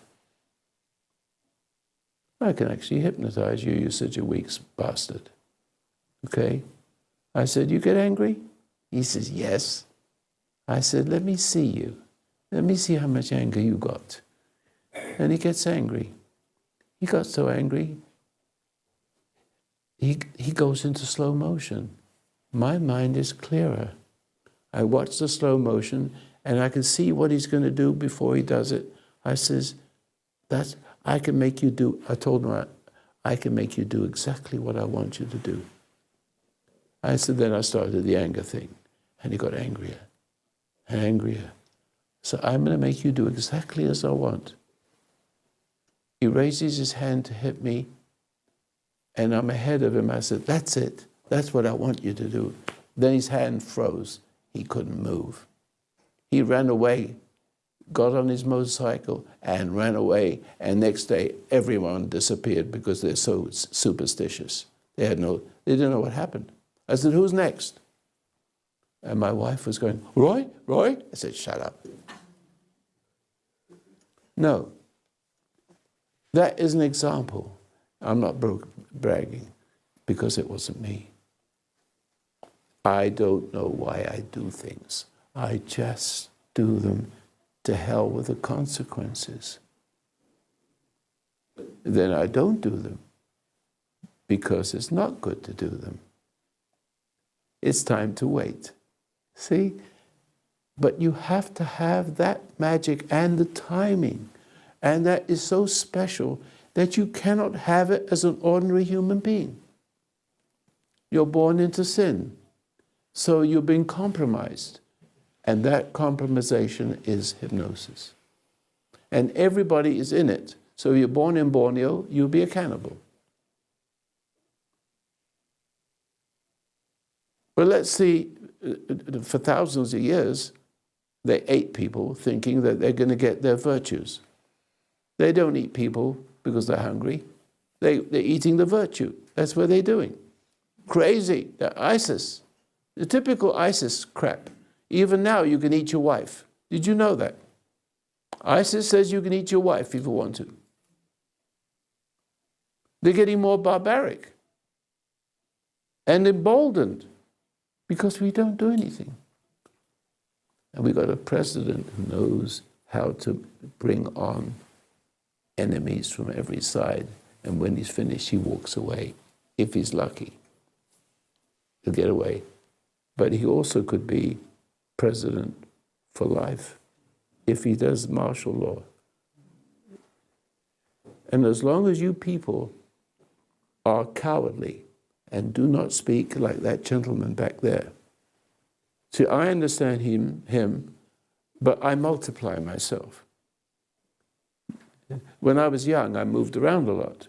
A: I can actually hypnotize you, you're such a weak bastard. Okay? I said, you get angry? He says, yes. I said, let me see you. Let me see how much anger you got. And he gets angry. He got so angry, he goes into slow motion. My mind is clearer. I watch the slow motion and I can see what he's going to do before he does it. I says, I can make you do, I told him, I can make you do exactly what I want you to do. I said, then I started the anger thing. And he got angrier and angrier. So I'm going to make you do exactly as I want. He raises his hand to hit me, and I'm ahead of him. I said, that's it. That's what I want you to do. Then his hand froze. He couldn't move. He ran away, got on his motorcycle, and ran away. And next day, everyone disappeared because they're so superstitious. They didn't know what happened. I said, who's next? And my wife was going, Roy? I said, shut up. No. That is an example. I'm not bragging because it wasn't me. I don't know why I do things. I just do them. To hell with the consequences. Then I don't do them because it's not good to do them. It's time to wait. See? But you have to have that magic and the timing. And that is so special that you cannot have it as an ordinary human being. You're born into sin. So you're being compromised. And that compromisation is hypnosis. And everybody is in it. So you're born in Borneo, you'll be a cannibal. But let's see, for thousands of years, they ate people thinking that they're going to get their virtues. They don't eat people because they're hungry. They're eating the virtue. That's what they're doing. Crazy. They're ISIS. The typical ISIS crap. Even now, you can eat your wife. Did you know that? ISIS says you can eat your wife if you want to. They're getting more barbaric and emboldened because we don't do anything. And we got a president who knows how to bring on enemies from every side. And when he's finished, he walks away. If he's lucky, he'll get away. But he also could be president for life if he does martial law. And as long as you people are cowardly and do not speak like that gentleman back there. See, I understand him, but I multiply myself. When I was young, I moved around a lot.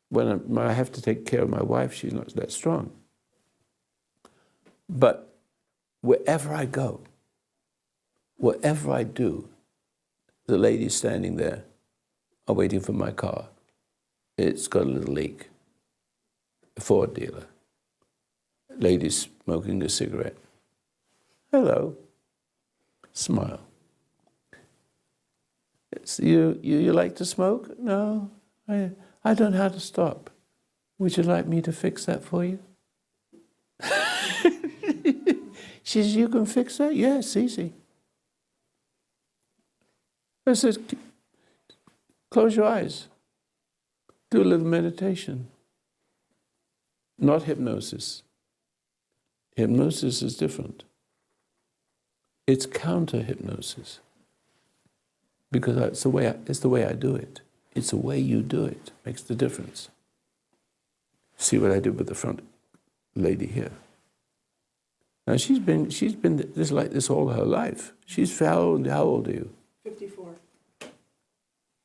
A: When I have to take care of my wife, she's not that strong. But wherever I go, whatever I do, the ladies standing there are waiting for my car. It's got a little leak. A Ford dealer. Ladies smoking a cigarette. Hello. Smile. You like to smoke? No, I don't know how to stop. Would you like me to fix that for you? She says, you can fix that? Yes, easy. I said, close your eyes. Do a little meditation. Not hypnosis. Hypnosis is different. It's counter-hypnosis. Because it's the way I do it. It's the way you do it. Makes the difference. See what I did with the front lady here. Now she's been this like this all her life. How old are you?
B: 54.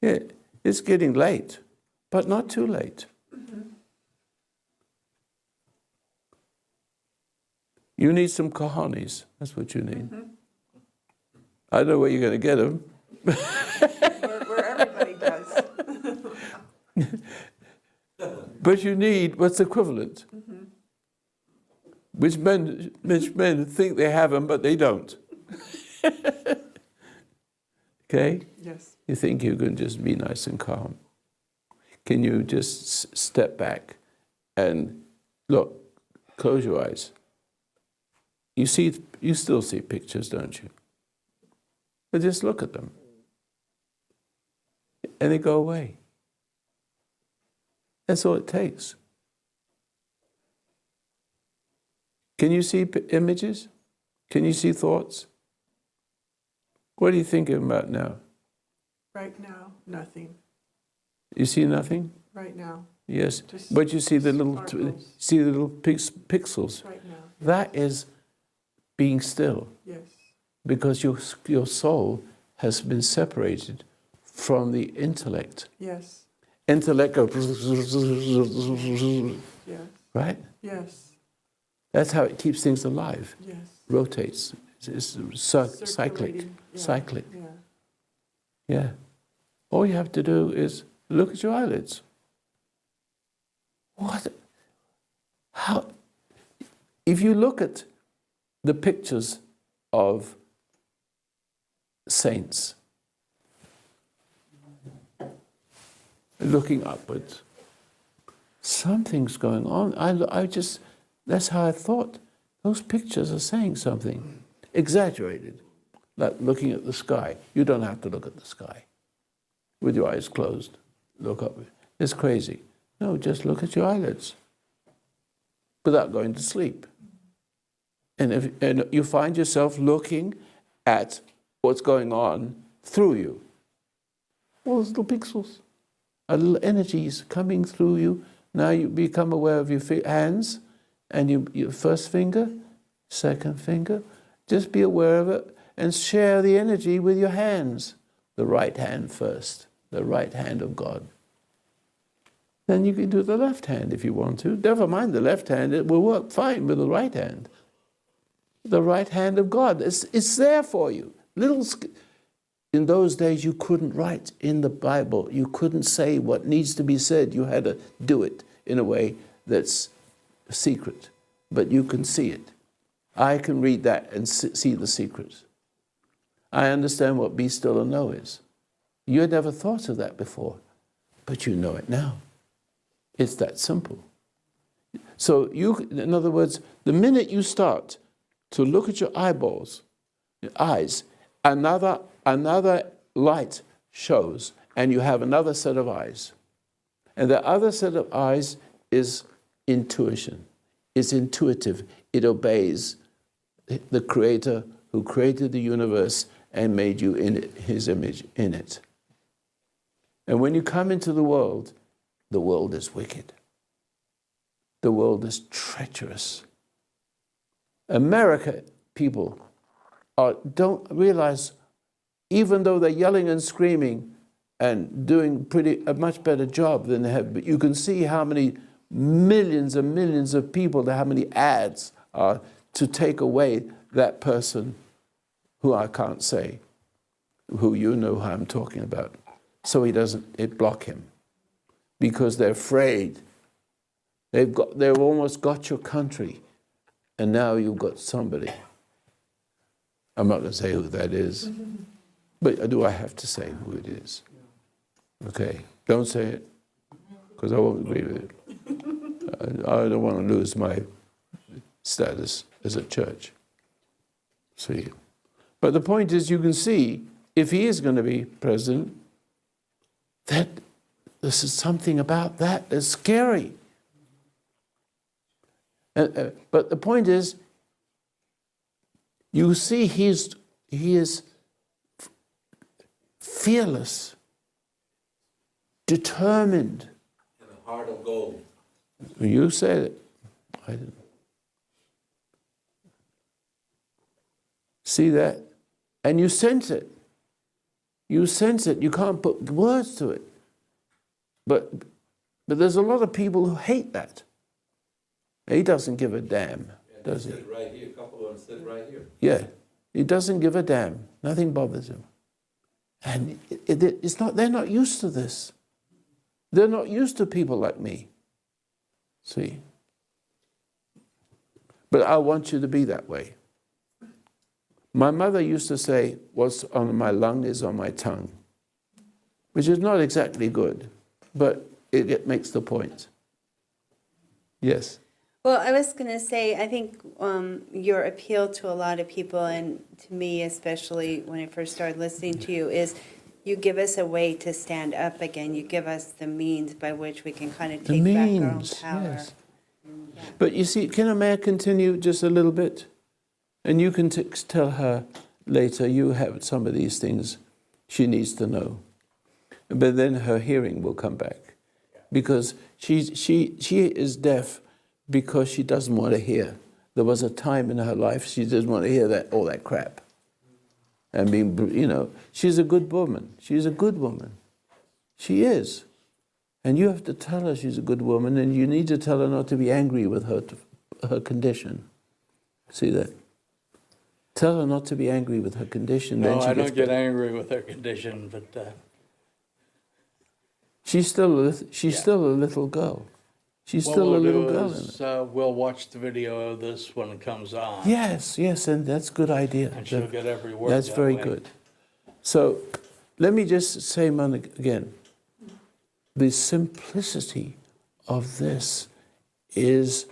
A: Yeah, it's getting late, but not too late. You need some cojones. That's what you need. I don't know where you're going to get them.
B: Where everybody does.
A: But you need what's equivalent. Which men think they have them, but they don't. Okay?
B: Yes.
A: You think you can just be nice and calm. Can you just step back and look, close your eyes. You still see pictures, don't you? But just look at them. And they go away. That's all it takes. Can you see images? Can you see thoughts? What are you thinking about now?
B: Right now, nothing.
A: You see nothing?
B: Right now,
A: Yes.
B: Just
A: But you see the little
B: sparkles.
A: pixels.
B: right now.
A: That is being still,
B: Yes.
A: because your soul has been separated from the intellect.
B: Yes.
A: Intellect goes,
B: Yes.
A: right?
B: Yes.
A: That's how it keeps things alive.
B: Yes.
A: Rotates. It's cyclic.
B: Circulating. Yeah.
A: Cyclic.
B: Yeah.
A: Yeah. All you have to do is look at your eyelids. What? How? If you look at the pictures of saints looking upwards, something's going on. That's how I thought. Those pictures are saying something. Exaggerated. Like looking at the sky. You don't have to look at the sky. With your eyes closed. Look up. It's crazy. No, just look at your eyelids. Without going to sleep. And you find yourself looking at what's going on through you. All those little pixels. A little energies coming through you. Now you become aware of your hands and your first finger, second finger. Just be aware of it and share the energy with your hands. The right hand first, the right hand of God. Then you can do the left hand if you want to. Never mind the left hand, it will work fine with the right hand. The right hand of God, it's there for you. In those days, you couldn't write in the Bible. You couldn't say what needs to be said. You had to do it in a way that's secret. But you can see it. I can read that and see the secrets. I understand what be still and know is. You had never thought of that before, but you know it now. It's that simple. So in other words, the minute you start to look at your eyeballs, your eyes, another light shows, and you have another set of eyes. And the other set of eyes is intuition. It's intuitive. It obeys the Creator who created the universe and made you in His image in it. And when you come into the world is wicked. The world is treacherous. America people don't realize, even though they're yelling and screaming and doing a much better job than they have, but you can see how many millions and millions of people, how many ads are to take away that person who I can't say, who you know who I'm talking about. So it block him. Because they're afraid. They've almost got your country, and now you've got somebody. I'm not going to say who that is, but do I have to say who it is? Okay, don't say it, because I won't agree with it. I don't want to lose my status as a church. See, but the point is, you can see if he is going to be president, that this is something about that that's scary. But the point is, you see he is fearless, determined.
G: And a heart of gold.
A: You said it. I didn't. See that? And you sense it. You sense it. You can't put words to it. But there's a lot of people who hate that. He doesn't give a damn.
G: And
A: does he?
G: Sit right here, a couple of them sit right here.
A: Yeah. He doesn't give a damn. Nothing bothers him. And it's not, they're not used to this. They're not used to people like me. See? But I want you to be that way. My mother used to say, what's on my lung is on my tongue, which is not exactly good, but it makes the point. Yes.
C: Well, I was going to say, I think your appeal to a lot of people, and to me especially when I first started listening to you, is you give us a way to stand up again. You give us the means by which we can kind of take back our own power.
A: Yes. But you see, may I continue just a little bit? And you can tell her later you have some of these things she needs to know. But then her hearing will come back. Because she is deaf because she doesn't want to hear. There was a time in her life she doesn't want to hear all that crap. And she's a good woman. She's a good woman. She is. And you have to tell her she's a good woman, and you need to tell her not to be angry with her condition. See that? Tell her not to be angry with her condition.
F: No,
A: then she
F: I
A: gets
F: don't get
A: better.
F: angry with her condition, but
A: She's still a little girl. She's
F: what
A: still a
F: we'll
A: little
F: do
A: girl.
F: is we'll watch the video of this when it comes on.
A: Yes, and that's a good idea.
F: And she'll get every word.
A: That's
F: that
A: very
F: way.
A: good. So let me just say again, the simplicity of this is,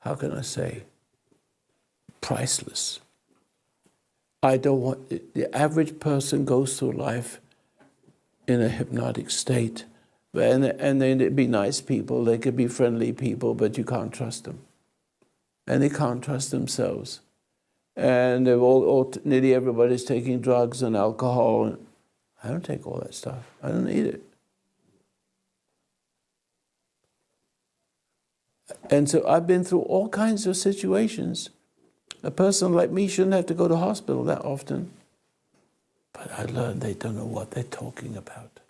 A: how can I say, priceless. I don't want, the average person goes through life in a hypnotic state, and they'd be nice people, they could be friendly people, but you can't trust them. And they can't trust themselves. And they're nearly everybody's taking drugs and alcohol. I don't take all that stuff. I don't need it. And so I've been through all kinds of situations. A person like me shouldn't have to go to hospital that often. But I learned they don't know what they're talking about.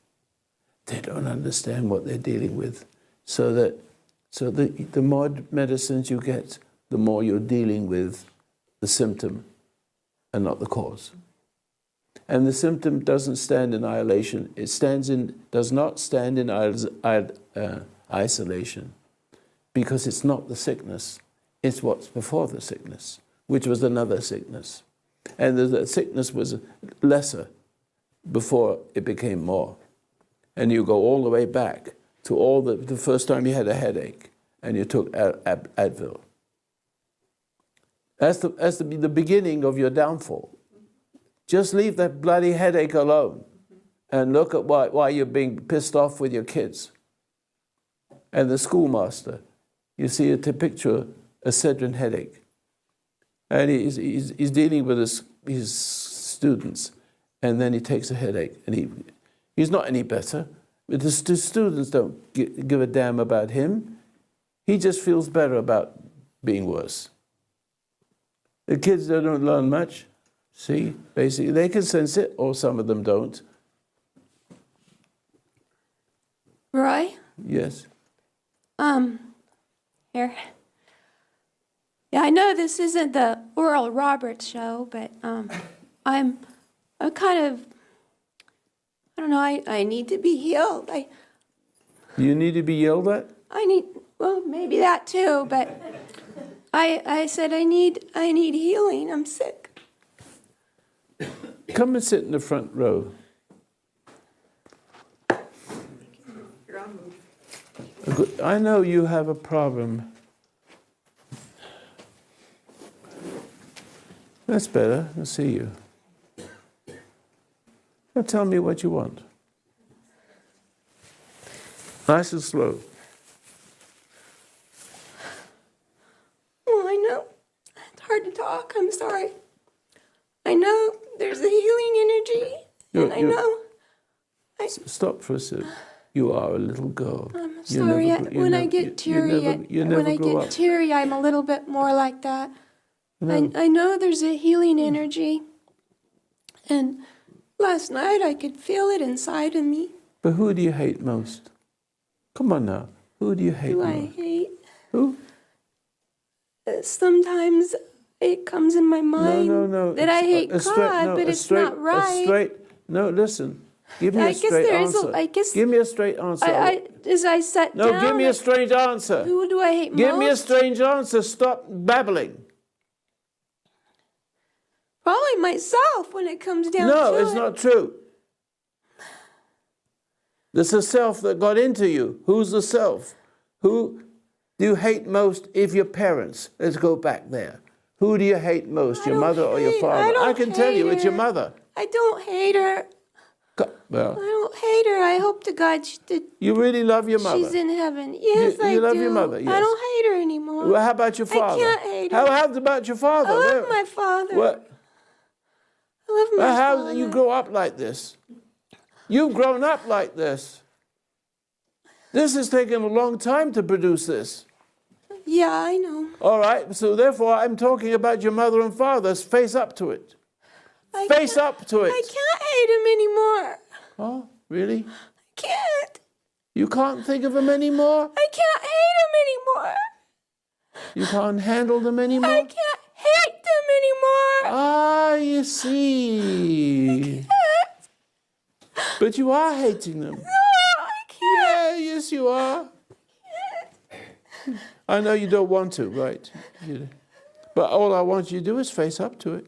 A: They don't understand what they're dealing with. So the more medicines you get, the more you're dealing with the symptom and not the cause. And the symptom doesn't stand in isolation. It does not stand in isolation, because it's not the sickness. It's what's before the sickness, which was another sickness. And the sickness was lesser before it became more. And you go all the way back to the first time you had a headache and you took Advil. That's the beginning of your downfall. Just leave that bloody headache alone and look at why you're being pissed off with your kids. And the schoolmaster, you see a picture, a Cedrin headache. And he's dealing with his students, and then he takes a headache, and he's not any better. But the students don't give a damn about him. He just feels better about being worse. The kids don't learn much. See, basically, they can sense it, or some of them don't.
H: Roy?
A: Yes.
H: Here. Yeah, I know this isn't the Oral Roberts show, but I'm kind of, I don't know, I need to be healed.
A: You need to be yelled at?
H: Well, maybe that too, but I said I need healing. I'm sick.
A: Come and sit in the front row.
B: You're on move.
A: I know you have a problem. That's better. I'll see you. Now tell me what you want. Nice and slow.
H: Well, I know it's hard to talk. I'm sorry. I know there's a healing energy, and I know.
A: Stop for a sec. You are a little girl.
H: I'm sorry. When I get teary, I'm a little bit more like that.
A: No.
H: I know there's a healing energy, and last night I could feel it inside of me.
A: But who do you hate most? Come on now. Who do you hate
H: Who
A: most?
H: I hate?
A: Who?
H: sometimes it comes in my mind
A: No.
H: that I hate God, but it's not right.
A: No, listen. Give me
H: I
A: a
H: guess
A: straight
H: there is
A: answer.
H: I guess
A: Give me a straight answer.
H: as I sat
A: No,
H: down.
A: give me a straight answer.
H: Who do I hate
A: Give me a
H: most?
A: strange answer. Stop babbling.
H: Probably myself when it comes down to it.
A: No, it's not true. There's a self that got into you. Who's the self? Who do you hate most if your parents? Let's go back there. Who do you hate most, your mother or your father? I can tell you, it's your mother.
H: I don't hate her.
A: Well,
H: I don't hate her. I hope to God
A: you really love your mother.
H: she's in heaven. Yes, I do.
A: You love your mother, yes.
H: I don't hate her anymore.
A: Well, how about your father?
H: I can't hate her.
A: How about your father?
H: I love my father.
A: What?
H: I love my
A: Well, how
H: father.
A: did you grow up like this? You've grown up like this. This has taken a long time to produce this.
H: Yeah, I know.
A: All right, so therefore I'm talking about your mother and father. Face up to it. Face up to it.
H: I can't hate him anymore.
A: Oh, really?
H: I can't.
A: You can't think of them anymore?
H: I can't hate him anymore.
A: You can't handle them anymore?
H: I can't hate them anymore.
A: Ah, you see. But you are hating them.
H: No, I can't.
A: Yeah, yes, you are. I know you don't want to, right? But all I want you to do is face up to it.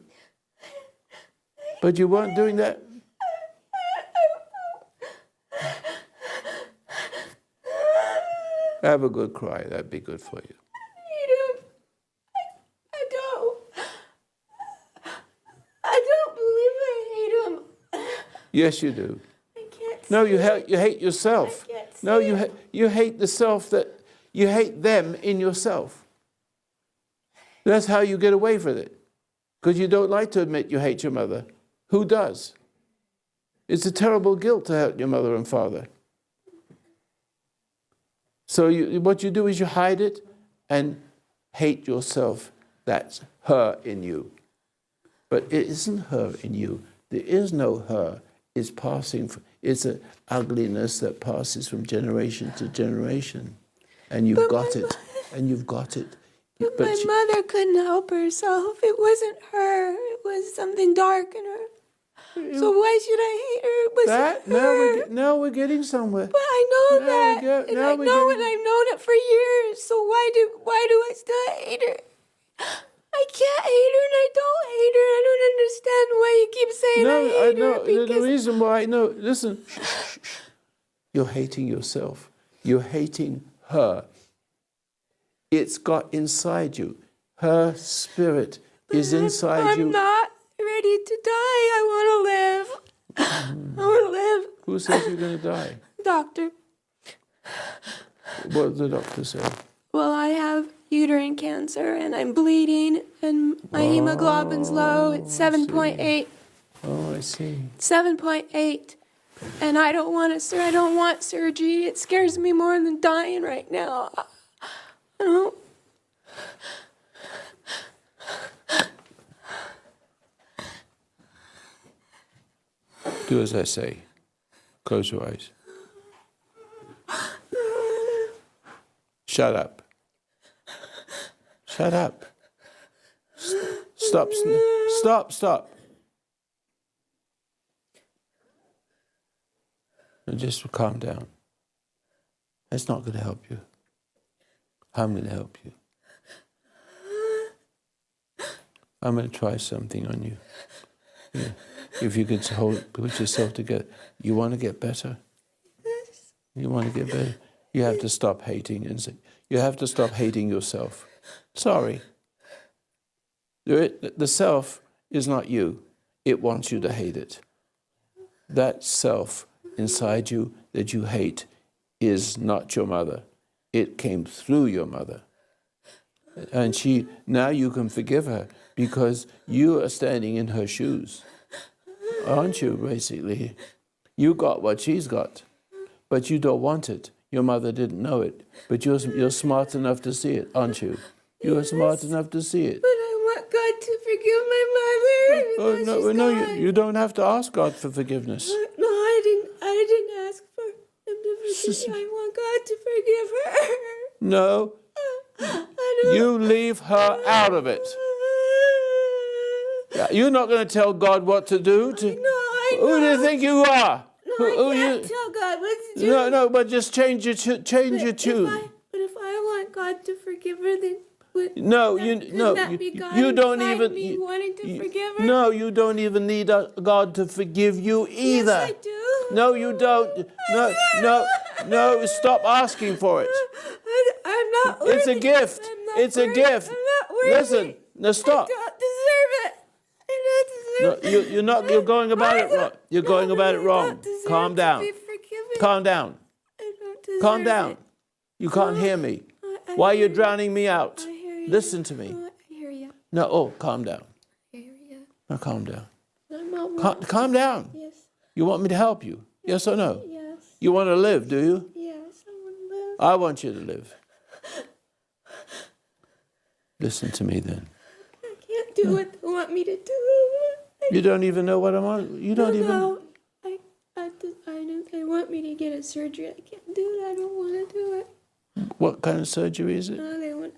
A: But you weren't doing that. Have a good cry. That'd be good for you.
H: Hate him. I don't. I don't believe I hate him.
A: Yes, you do.
H: I can't.
A: No,
H: see
A: you
H: it.
A: hate yourself.
H: I can't
A: No,
H: see it.
A: you hate the self that you hate them in yourself. That's how you get away with it, because you don't like to admit you hate your mother. Who does? It's a terrible guilt to hate your mother and father. So what you do is you hide it and hate yourself. That's her in you. But it isn't her in you. There is no her. It's passing. It's an ugliness that passes from generation to generation. And you've got it. And you've got it.
H: But my mother couldn't help herself. It wasn't her. It was something dark in her. So why should I hate her? It wasn't her.
A: Now we're getting somewhere.
H: But I know
A: Now
H: that.
A: we go-
H: And
A: now
H: I
A: we're
H: know
A: getting-
H: and I've known it for years. So why do I still hate her? I can't hate her and I don't hate her. I don't understand why you keep saying I hate
A: know.
H: her. Because
A: The reason why, no, listen. You're hating yourself. You're hating her. It's got inside you. Her spirit is inside you.
H: I'm not ready to die. I want to live. I want to live.
A: Who says you're going to die?
H: Doctor.
A: What did the doctor say?
H: Well, I have uterine cancer and I'm bleeding and my hemoglobin's low. It's 7.8.
A: Oh, I see.
H: 7.8. And I don't want surgery. It scares me more than dying right now. I don't.
A: Do as I say. Close your eyes. Shut up. Shut up. Stop. Stop. And just calm down. That's not going to help you. I'm going to help you. I'm going to try something on you. Yeah. If you could put yourself together. You want to get better? You want to get better? You have to stop hating you have to stop hating yourself. Sorry. The self is not you. It wants you to hate it. That self inside you that you hate is not your mother. It came through your mother. And now you can forgive her because you are standing in her shoes. Aren't you, basically? You got what she's got, but you don't want it. Your mother didn't know it, but you're smart enough to see it, aren't you? You're smart enough to see it.
H: But I want God to forgive my mother. Even though she's gone.
A: You don't have to ask God for forgiveness.
H: No, I didn't ask for him to forgive me. I want God to forgive her.
A: No,
H: I
A: You leave her out of it. Yeah, you're not going to tell God what to do. Who do you think you are?
H: No, I can't tell God what to do.
A: No, but just change your tune.
H: But if I want God to forgive her, then
A: No,
H: that be God
A: you don't
H: inside
A: even.
H: me wanting to forgive her?
A: No, you don't even need God to forgive you either.
H: Yes, I do.
A: No, you don't. No, stop asking for it.
H: I'm not worthy.
A: It's a gift.
H: I'm not
A: It's a
H: worthy.
A: gift.
H: I'm not worthy.
A: Listen, now stop.
H: I don't deserve it. I don't deserve it.
A: You're not. You're going about it wrong. You're going about it wrong. Calm down.
H: To be forgiven.
A: Calm down.
H: I don't deserve
A: Calm down.
H: it.
A: You can't hear me.
H: I
A: Why are you
H: hear you.
A: drowning me out?
H: I hear you.
A: Listen to me.
H: Oh, I hear you.
A: No, calm down.
H: I hear you.
A: Now calm down.
H: I'm not
A: Calm down.
H: Yes.
A: You want me to help you? Yes or no?
H: Yes.
A: You want to live, do you?
H: Yes. I want to live.
A: I want you to live. Listen to me then.
H: I can't do what they want me to do.
A: You don't even know what I'm on. You don't even.
H: No. They want me to get a surgery. I can't do it. I don't want to do it.
A: What kind of surgery is it?
H: They want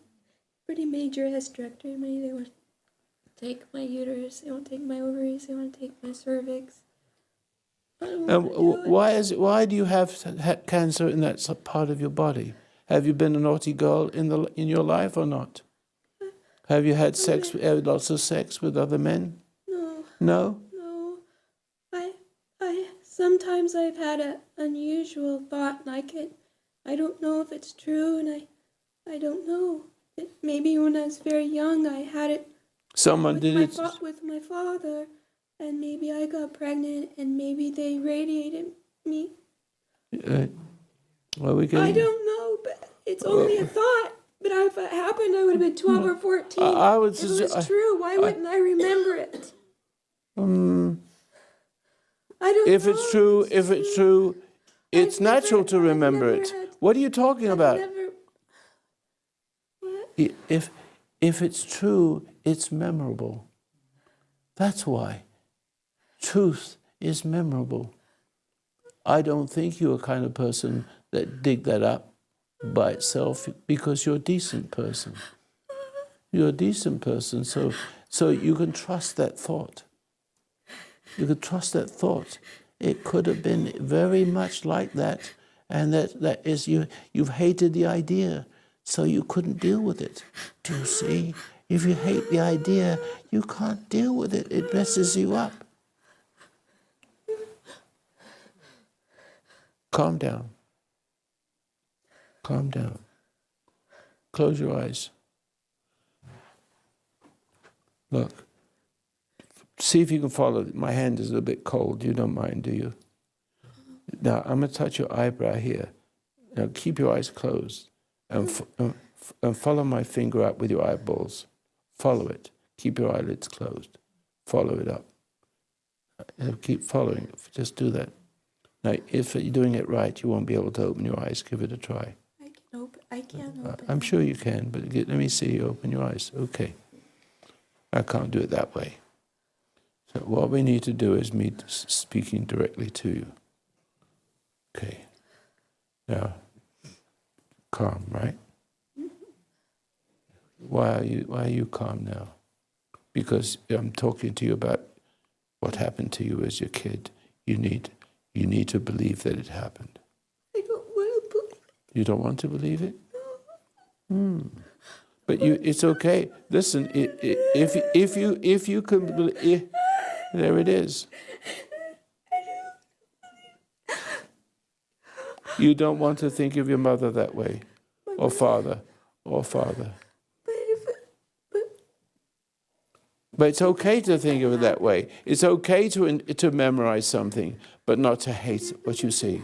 H: pretty major hysterectomy. They want to take my uterus. They want to take my ovaries. They want to take my cervix. I don't
A: And
H: want to do it.
A: why do you have cancer in that part of your body? Have you been a naughty girl in your life or not? Have you had lots of sex with other men?
H: No.
A: No.
H: No. Sometimes I've had an unusual thought, and I don't know if it's true, and I don't know. Maybe when I was very young, I had it.
A: Someone did it.
H: With my father, and maybe I got pregnant, and maybe they radiated me.
A: Well, we can.
H: I don't know, but it's only a thought. But if it happened, I would have been 12 or 14.
A: I would
H: if it was
A: suggest.
H: true, why wouldn't I remember it? I don't
A: If
H: know.
A: it's true, it's natural to remember it. What are you talking about?
H: What?
A: If it's true, it's memorable. That's why. Truth is memorable. I don't think you're a kind of person that dig that up by itself because you're a decent person. You're a decent person, so you can trust that thought. You can trust that thought. It could have been very much like that, and that is you've hated the idea, so you couldn't deal with it. Do you see? If you hate the idea, you can't deal with it. It messes you up. Calm down. Calm down. Close your eyes. Look. See if you can follow. My hand is a bit cold. You don't mind, do you? Now, I'm going to touch your eyebrow here. Now, keep your eyes closed and follow my finger up with your eyeballs. Follow it. Keep your eyelids closed. Follow it up. Keep following it. Just do that. Now, if you're doing it right, you won't be able to open your eyes. Give it a try.
H: I can't open.
A: I'm sure you can, but let me see you open your eyes. Okay. I can't do it that way. So what we need to do is me speaking directly to you. Okay. Now, calm, right? Why are you calm now? Because I'm talking to you about what happened to you as your kid. You need to believe that it happened.
H: I don't want to believe it.
A: You don't want to believe it? But it's okay. Listen, if you can believe, there it is. You don't want to think of your mother that way, or father. But it's okay to think of it that way. It's okay to memorize something, but not to hate what you see.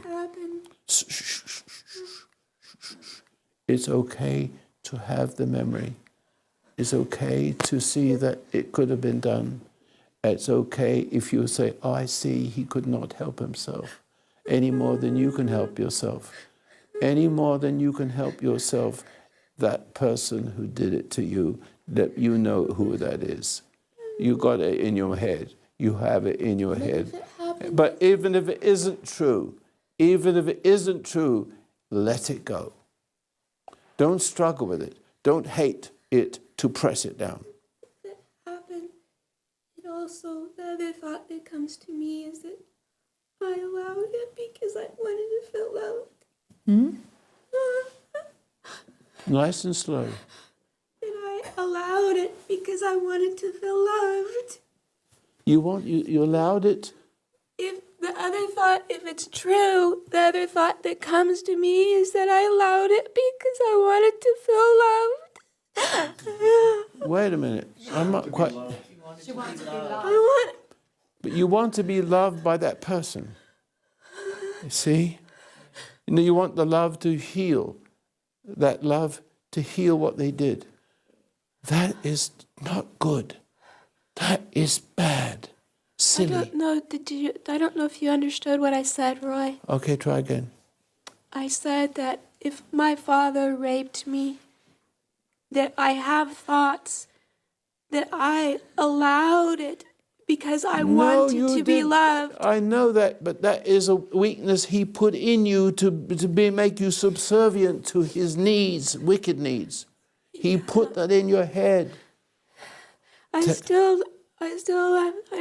A: It's okay to have the memory. It's okay to see that it could have been done. It's okay if you say, oh, I see, he could not help himself any more than you can help yourself. Any more than you can help yourself, that person who did it to you, that you know who that is. You got it in your head. You have it in your head. But even if it isn't true, let it go. Don't struggle with it. Don't hate it to press it down.
H: That happened. And also, the other thought that comes to me is that I allowed it because I wanted to feel loved.
A: Nice and slow.
H: And I allowed it because I wanted to feel loved.
A: You allowed it.
H: If the other thought, if it's true, the other thought that comes to me is that I allowed it because I wanted to feel loved.
A: Wait a minute. I'm not quite.
H: I want.
A: But you want to be loved by that person. You see? You know, you want the love to heal. That love to heal what they did. That is not good. That is bad. Silly.
H: I don't know. I don't know if you understood what I said, Roy.
A: Okay, try again.
H: I said that if my father raped me, that I have thoughts that I allowed it because I wanted
A: you
H: to be
A: didn't.
H: loved.
A: I know that, but that is a weakness he put in you to make you subservient to his needs, wicked needs. He put that in your head.
H: I'm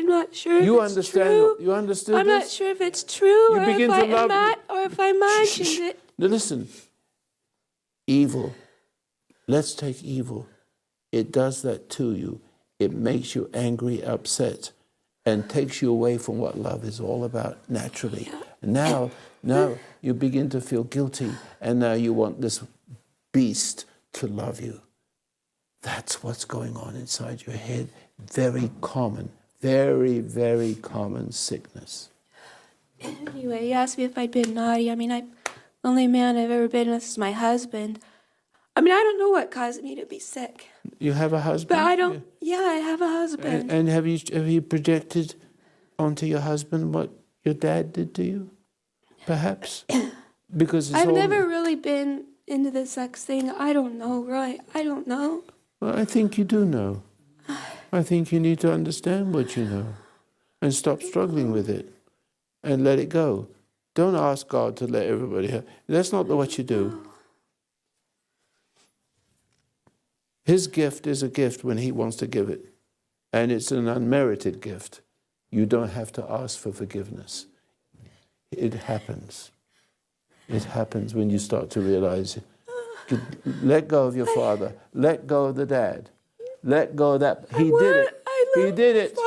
H: not sure if
A: You
H: it's
A: understand?
H: true.
A: You understood
H: I'm not
A: this?
H: sure if it's true
A: You
H: or
A: begin
H: if
A: to love-
H: or if I imagined
A: Shh.
H: it.
A: Now listen. Evil. Let's take evil. It does that to you. It makes you angry, upset, and takes you away from what love is all about naturally. And now you begin to feel guilty, and now you want this beast to love you. That's what's going on inside your head. Very common, very, very common sickness.
H: Anyway, he asked me if I'd been naughty. I mean, the only man I've ever been with is my husband. I mean, I don't know what caused me to be sick.
A: You have a husband?
H: But I don't, yeah, I have a husband.
A: And have you projected onto your husband what your dad did to you? Perhaps? Because it's
H: I've
A: all...
H: never really been into the sex thing. I don't know, Roy. I don't know.
A: Well, I think you do know. I think you need to understand what you know and stop struggling with it and let it go. Don't ask God to let everybody have. That's not what you do. His gift is a gift when he wants to give it. And it's an unmerited gift. You don't have to ask for forgiveness. It happens. It happens when you start to realize it. Let go of your father. Let go of the dad. Let go of that. He did it. He did it.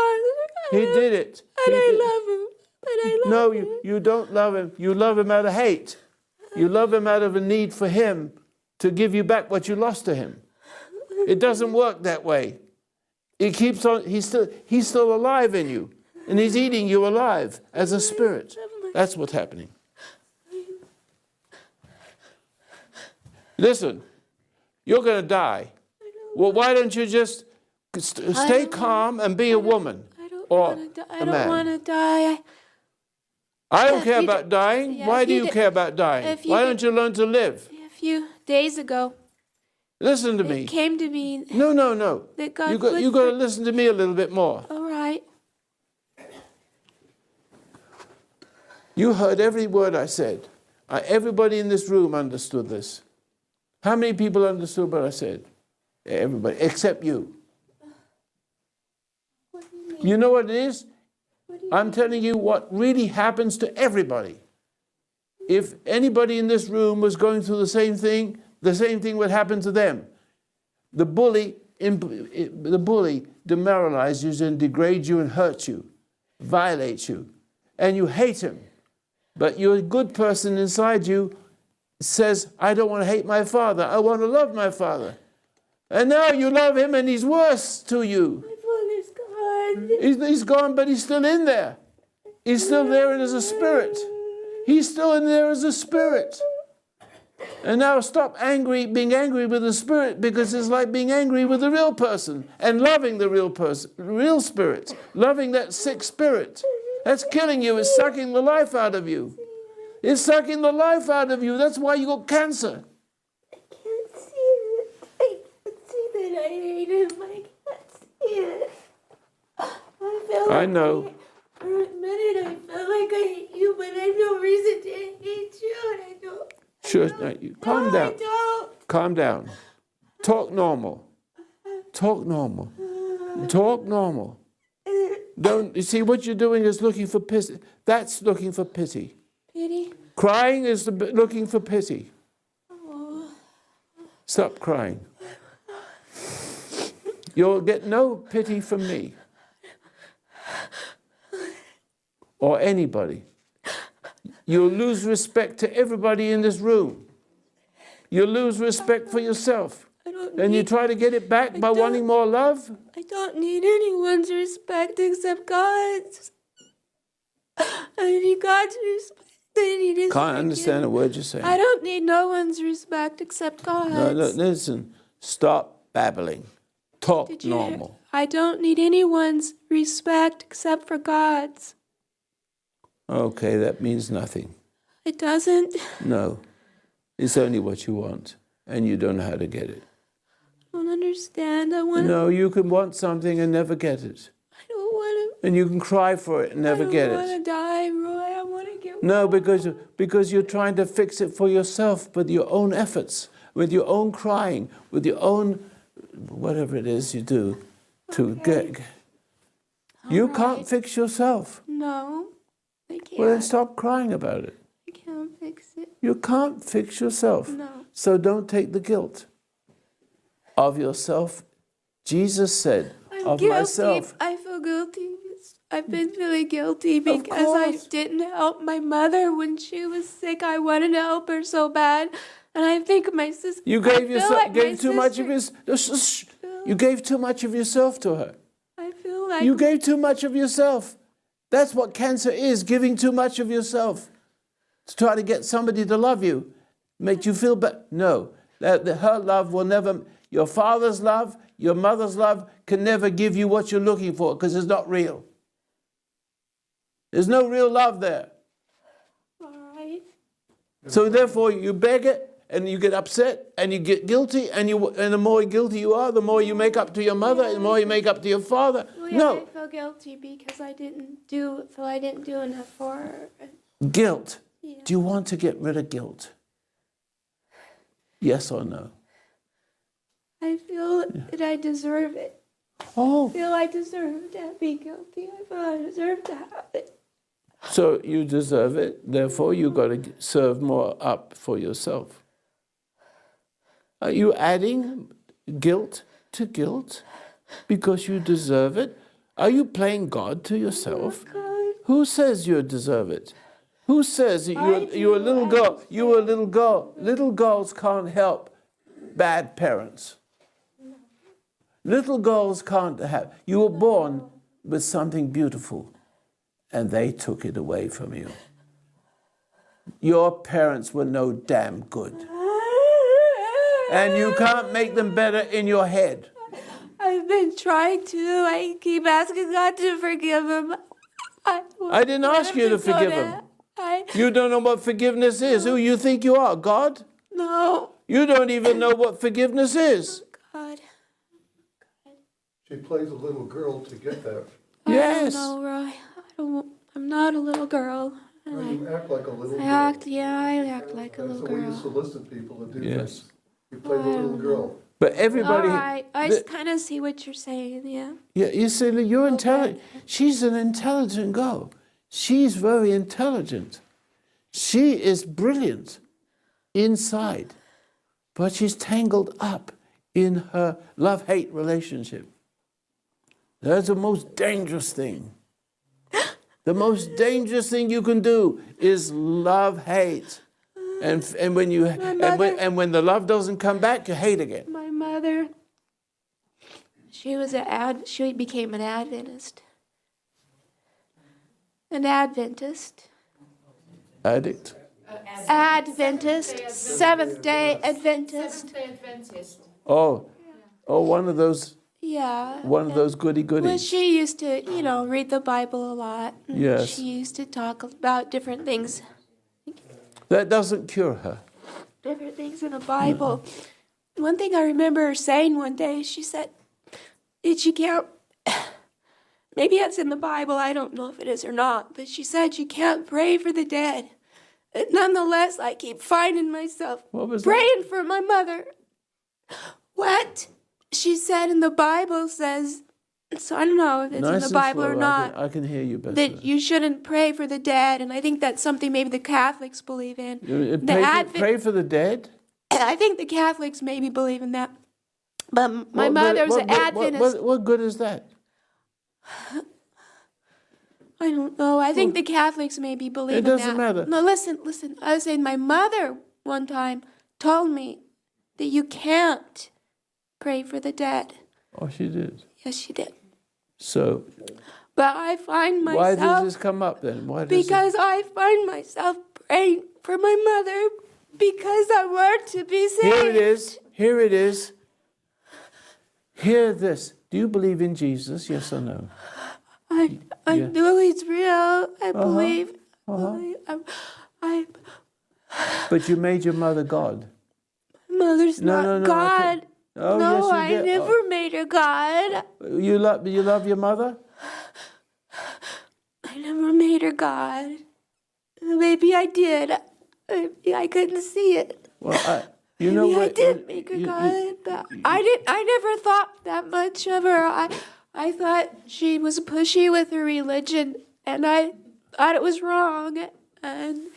A: He did it.
H: And I love him. And I love
A: No,
H: him.
A: you don't love him. You love him out of hate. You love him out of a need for him to give you back what you lost to him. It doesn't work that way. It keeps on. He's still alive in you, and he's eating you alive as a spirit. That's what's happening. Listen, you're going to die. Well, why don't you just stay calm and be a woman or a man?
H: I don't want to die.
A: I don't care about dying.
H: Yeah,
A: Why
H: if
A: do
H: you
A: you
H: did-
A: care about dying?
H: if you
A: Why
H: did-
A: don't you learn to live?
H: A few days ago,
A: Listen to me.
H: it came to me.
A: No.
H: That God
A: You got
H: would
A: to listen to me a little bit more.
H: All right.
A: You heard every word I said. Everybody in this room understood this. How many people understood what I said? Everybody, except you.
H: What do you mean?
A: You know what it is?
H: What do you
A: I'm telling you what really happens to everybody. If anybody in this room was going through the same thing would happen to them. The bully demoralizes you and degrades you and hurts you, violates you, and you hate him. But your good person inside you says, I don't want to hate my father, I want to love my father. And now you love him and he's worse to you.
H: My father's gone.
A: He's gone, but he's still in there. He's still there as a spirit. He's still in there as a spirit. And now stop being angry with the spirit, because it's like being angry with the real person and loving the real person, real spirit, loving that sick spirit. That's killing you. It's sucking the life out of you. It's sucking the life out of you. That's why you got cancer.
H: I can't see it. I can't see that I hate him. I can't see it.
A: I know.
H: For a minute, I felt like I hate you, but I have no reason to hate you, and I don't.
A: Sure, calm down.
H: I don't.
A: Calm down. Talk normal. Talk normal. Talk normal. Don't, you see, what you're doing is looking for pity. That's looking for pity.
H: Pity.
A: Crying is looking for pity. Stop crying. You'll get no pity from me or anybody. You'll lose respect to everybody in this room. You'll lose respect for yourself. And you try to get it back by wanting more love?
H: I don't need anyone's respect except God's. I need God's respect. I need His
A: Can't understand a word you're saying.
H: I don't need no one's respect except God's.
A: No, listen. Stop babbling. Talk
H: Did you
A: normal.
H: I don't need anyone's respect except for God's.
A: Okay, that means nothing.
H: It doesn't.
A: No. It's only what you want, and you don't know how to get it.
H: I don't understand. I want.
A: No, you can want something and never get it.
H: I don't want to.
A: And you can cry for it and never get
H: I don't want
A: it.
H: to die, Roy. I want to get.
A: No, because you're trying to fix it for yourself with your own efforts, with your own crying, with your own whatever it is you do to get. You can't fix yourself.
H: No, I can't.
A: Well, then stop crying about it.
H: I can't fix it.
A: You can't fix yourself.
H: No.
A: So don't take the guilt of yourself. Jesus said,
H: I'm
A: of
H: guilty.
A: myself.
H: I feel guilty. I've been feeling guilty because I
A: course.
H: didn't help my mother when she was sick. I wanted to help her so bad, and I think my sister.
A: You gave too much of you gave too much of yourself to her.
H: I feel like
A: You gave too much of yourself. That's what cancer is, giving too much of yourself to try to get somebody to love you, make you feel better. No, her love will never. Your father's love, your mother's love can never give you what you're looking for because it's not real. There's no real love there.
H: all right.
A: So therefore, you beg it, and you get upset, and you get guilty, and the more guilty you are, the more you make up to your mother, and the more you make up to your father.
H: Well, yeah,
A: No,
H: I feel guilty because I didn't do enough for her.
A: guilt.
H: Yeah.
A: Do you want to get rid of guilt? Yes or no?
H: I feel that I deserve it.
A: Oh,
H: I feel I deserve to be guilty. I feel I deserve to have it.
A: so you deserve it. Therefore, you've got to serve more up for yourself. Are you adding guilt to guilt because you deserve it? Are you playing God to yourself?
H: God.
A: Who says you deserve it? Who says that you're a little girl? You were a little girl. Little girls can't help bad parents. Little girls can't have. You were born with something beautiful, and they took it away from you. Your parents were no damn good. And you can't make them better in your head.
H: I've been trying to. I keep asking God to forgive him.
A: I didn't ask you to forgive him. You don't know what forgiveness is. Who you think you are, God?
H: No.
A: You don't even know what forgiveness is.
H: God.
I: She plays a little girl to get that.
A: Yes.
H: I don't know, Roy. I'm not a little girl.
I: You act like a little girl.
H: I act like a
I: That's
H: little
I: the way you
H: girl.
I: solicit people to do
A: Yes.
I: things. You play the little girl.
A: But everybody.
H: All right. I kind of see what you're saying, yeah.
A: Yeah, you see, you're intelligent. She's an intelligent girl. She's very intelligent. She is brilliant inside, but she's tangled up in her love-hate relationship. That's the most dangerous thing. The most dangerous thing you can do is love-hate. And when you and when the love doesn't come back, you hate again.
H: My mother, she became an Adventist. An Adventist.
A: Addict.
H: Adventist. Seventh-day Adventist.
E: Seventh-day Adventist.
A: Oh, one of those
H: Yeah.
A: One of those goody
H: Well,
A: goodies.
H: she used to, read the Bible a lot. And
A: Yes.
H: She used to talk about different things
A: That doesn't cure her.
H: in the Bible. One thing I remember her saying one day, she said that she can't, maybe it's in the Bible, I don't know if it is or not, but she said you can't pray for the dead. And nonetheless, I keep finding myself
A: What was that?
H: praying for my mother. What? she said in the Bible says, so I don't know if it's
A: Nice
H: in the
A: and
H: Bible or
A: slow,
H: not,
A: I can hear you better.
H: that you shouldn't pray for the dead, and I think that's something maybe the Catholics believe in.
A: Pray for the dead?
H: I think the Catholics maybe believe in that. But my mother's an Adventist.
A: What good is that?
H: I don't know. I think the Catholics maybe believe in that.
A: It doesn't matter.
H: No, listen. I was saying my mother one time told me that you can't pray for the dead.
A: Oh, she did.
H: Yes, she did.
A: So
H: But I find
A: why
H: myself...
A: does this come up then? Why does
H: Because I find myself praying for my mother because I want to be saved.
A: Here it is. Here it is. Hear this. Do you believe in Jesus? Yes or no?
H: I
A: Yeah.
H: know he's real. I believe. I
A: But you made your mother God.
H: mother's
A: No,
H: not
A: no, no,
H: God.
A: Oh,
H: no,
A: yes, you
H: I
A: did.
H: never made her God.
A: You love your mother?
H: I never made her God. Maybe I did. Maybe I couldn't see it.
A: Well, you know
H: Maybe I
A: what?
H: did make her God, but I never thought that much of her. I thought she was pushy with her religion, and I thought it was wrong, and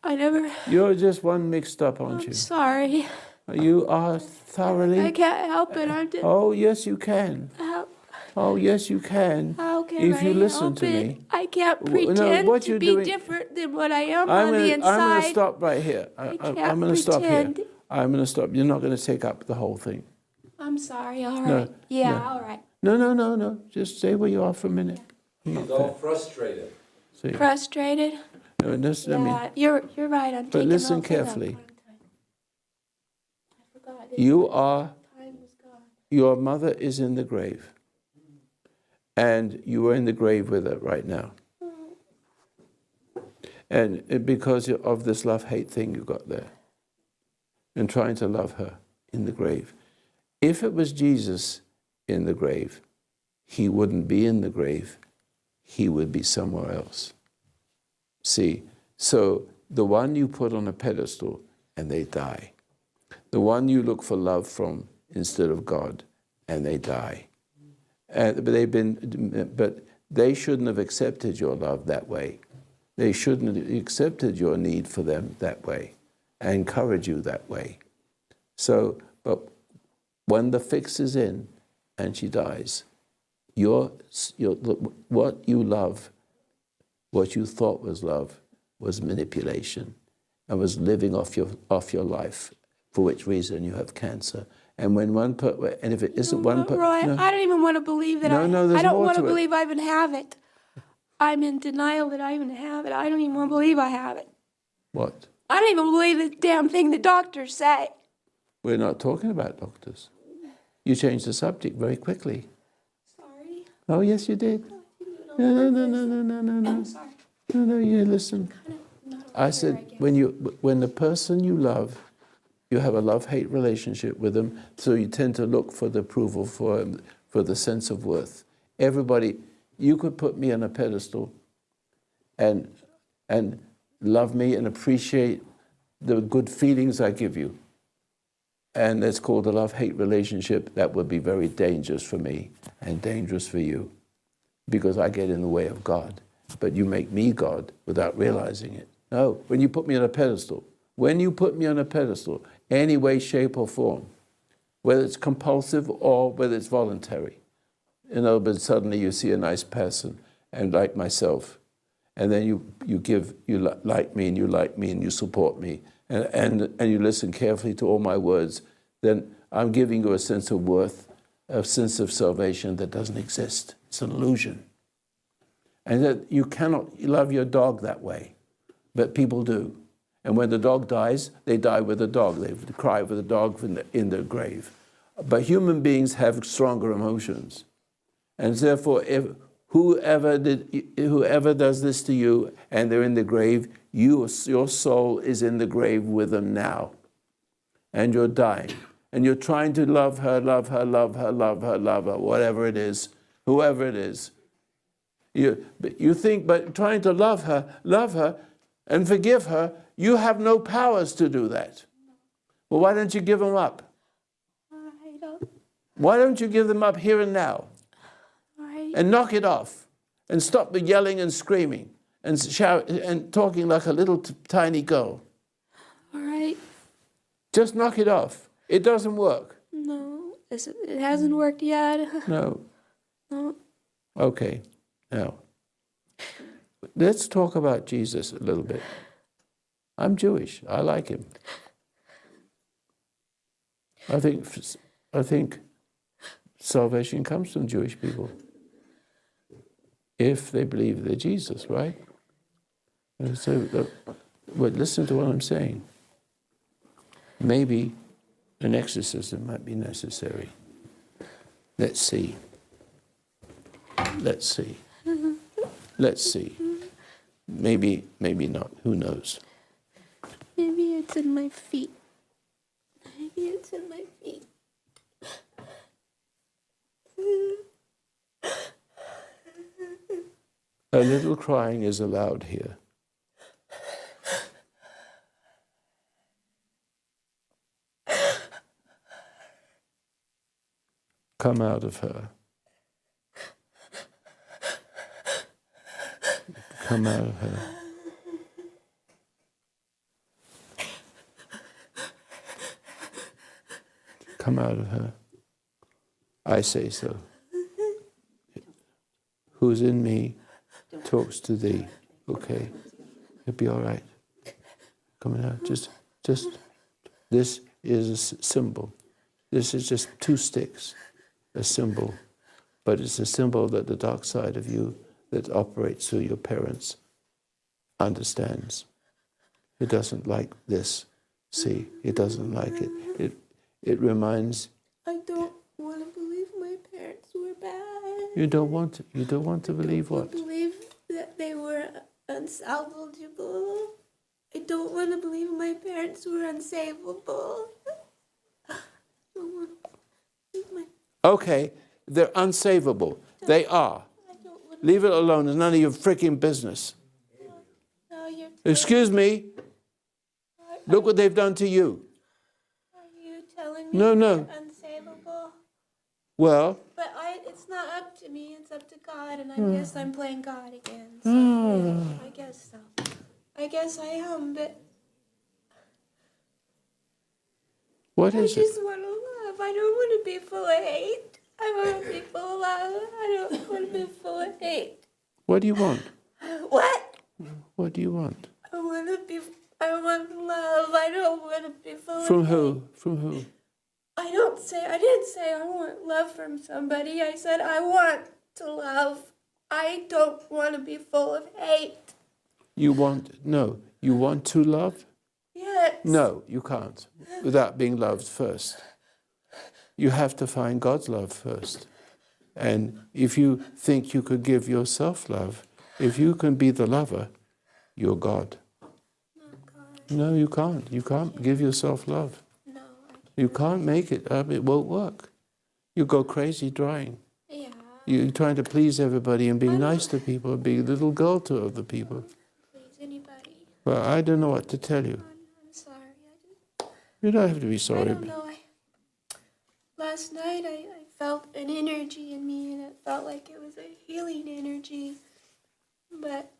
H: I never.
A: You're just one mixed up, aren't
H: I'm
A: you?
H: sorry.
A: You are thoroughly.
H: I can't help it. I'm just.
A: Oh, yes, you can.
H: How,
A: Oh, yes, you can.
H: how can
A: If
H: I
A: you listen
H: help
A: to
H: it?
A: me.
H: I can't
A: No,
H: pretend
A: what
H: to
A: you're
H: be
A: doing-
H: different than what I am on the inside.
A: I'm going to stop right here.
H: I can't
A: I'm going to stop here.
H: pretend.
A: I'm going to stop. You're not going to take up the whole thing.
H: I'm sorry. All
A: No,
H: right. Yeah.
A: no.
H: All right.
A: No. Just stay where you are for a minute.
G: He's all frustrated.
A: See.
H: Frustrated.
A: No, this, I
H: Yeah.
A: mean,
H: You're right. I'm
A: but
H: taking
A: listen
H: all things up.
A: carefully.
H: I forgot. that
A: You are.
H: time was gone.
A: Your mother is in the grave. And you are in the grave with her right now. And because of this love-hate thing you got there. And trying to love her in the grave. If it was Jesus in the grave, he wouldn't be in the grave. He would be somewhere else. See, so the one you put on a pedestal and they die. The one you look for love from instead of God and they die. But they shouldn't have accepted your love that way. They shouldn't have accepted your need for them that way and encourage you that way. So, but when the fix is in and she dies, what you love, what you thought was love, was manipulation and was living off your life, for which reason you have cancer. And when and if it isn't one person,
H: Roy, I don't even want to believe that
A: No, there's
H: I don't
A: more
H: want to
A: to it.
H: believe I even have it. I'm in denial that I even have it. I don't even want to believe I have it.
A: What?
H: I don't even believe the damn thing the doctors say.
A: We're not talking about doctors. You changed the subject very quickly.
H: Sorry.
A: Oh, yes, you did. No. No, you listen. I said, when the person you love, you have a love-hate relationship with them, so you tend to look for the approval, for the sense of worth. Everybody, you could put me on a pedestal and love me and appreciate the good feelings I give you. And it's called a love-hate relationship. That would be very dangerous for me and dangerous for you because I get in the way of God. But you make me God without realizing it. No, when you put me on a pedestal, any way, shape, or form, whether it's compulsive or whether it's voluntary. In other words, suddenly you see a nice person, and like myself, and then you like me and you support me, and you listen carefully to all my words, then I'm giving you a sense of worth, a sense of salvation that doesn't exist. It's an illusion. And that you cannot love your dog that way, but people do. And when the dog dies, they die with the dog. They cry with the dog in their grave. But human beings have stronger emotions. And therefore, whoever does this to you and they're in the grave, your soul is in the grave with them now. And you're dying. And you're trying to love her, whatever it is, whoever it is. You think, but trying to love her and forgive her, you have no powers to do that. Well, why don't you give them up?
H: I don't.
A: Why don't you give them up here and now?
H: All right.
A: And knock it off. And stop the yelling and screaming and shout and talking like a little tiny girl.
H: All right.
A: Just knock it off. It doesn't work.
H: No, it hasn't worked yet.
A: No.
H: No.
A: Okay. Now, let's talk about Jesus a little bit. I'm Jewish. I like him. I think salvation comes from Jewish people. If they believe they're Jesus, right? And so, but listen to what I'm saying. Maybe an exorcism might be necessary. Let's see. Let's see. Let's see. Maybe not. Who knows?
H: Maybe it's in my feet. Maybe it's in my feet.
A: A little crying is allowed here. Come out of her. Come out of her. Come out of her. I say so. Who's in me talks to thee. Okay. It'll be all right. Coming out. Just, this is a symbol. This is just 2 sticks. A symbol. But it's a symbol that the dark side of you that operates through your parents understands. It doesn't like this. See, it doesn't like it. It reminds.
H: I don't want to believe my parents were bad.
A: You don't want to believe what?
H: I don't believe that they were unsalvageable. I don't want to believe my parents were unsavable. I don't want to believe my.
A: Okay, they're unsavable. They are.
H: I don't want to.
A: Leave it alone. It's none of your freaking business.
H: No, you're.
A: Excuse me. Look what they've done to you.
H: Are you telling me
A: No.
H: they're unsavable?
A: Well,
H: But it's not up to me, it's up to God, and I guess I'm playing God again. So I guess so. I guess I am, but
A: what
H: I
A: is it?
H: just want to love. I don't want to be full of hate. I want to be full of love. I don't want to be full of hate.
A: What do you want?
H: What?
A: What do you want?
H: I want love. I don't want to be full
A: From
H: of
A: who?
H: hate.
A: From who?
H: I didn't say I want love from somebody. I said I want to love. I don't want to be full of hate.
A: You want to love?
H: Yes.
A: No, you can't. Without being loved first. You have to find God's love first. And if you think you could give yourself love, if you can be the lover, you're God. No, you can't. You can't give yourself love.
H: No, I can't.
A: You can't make it. It won't work. You go crazy trying.
H: Yeah.
A: You're trying to please everybody and being nice to people, being a little girl to other people.
H: Please, anybody.
A: Well, I don't know what to tell you.
H: I'm sorry.
A: You don't have to be
H: I
A: sorry.
H: don't know. Last night I felt an energy in me, and it felt like it was a healing energy. But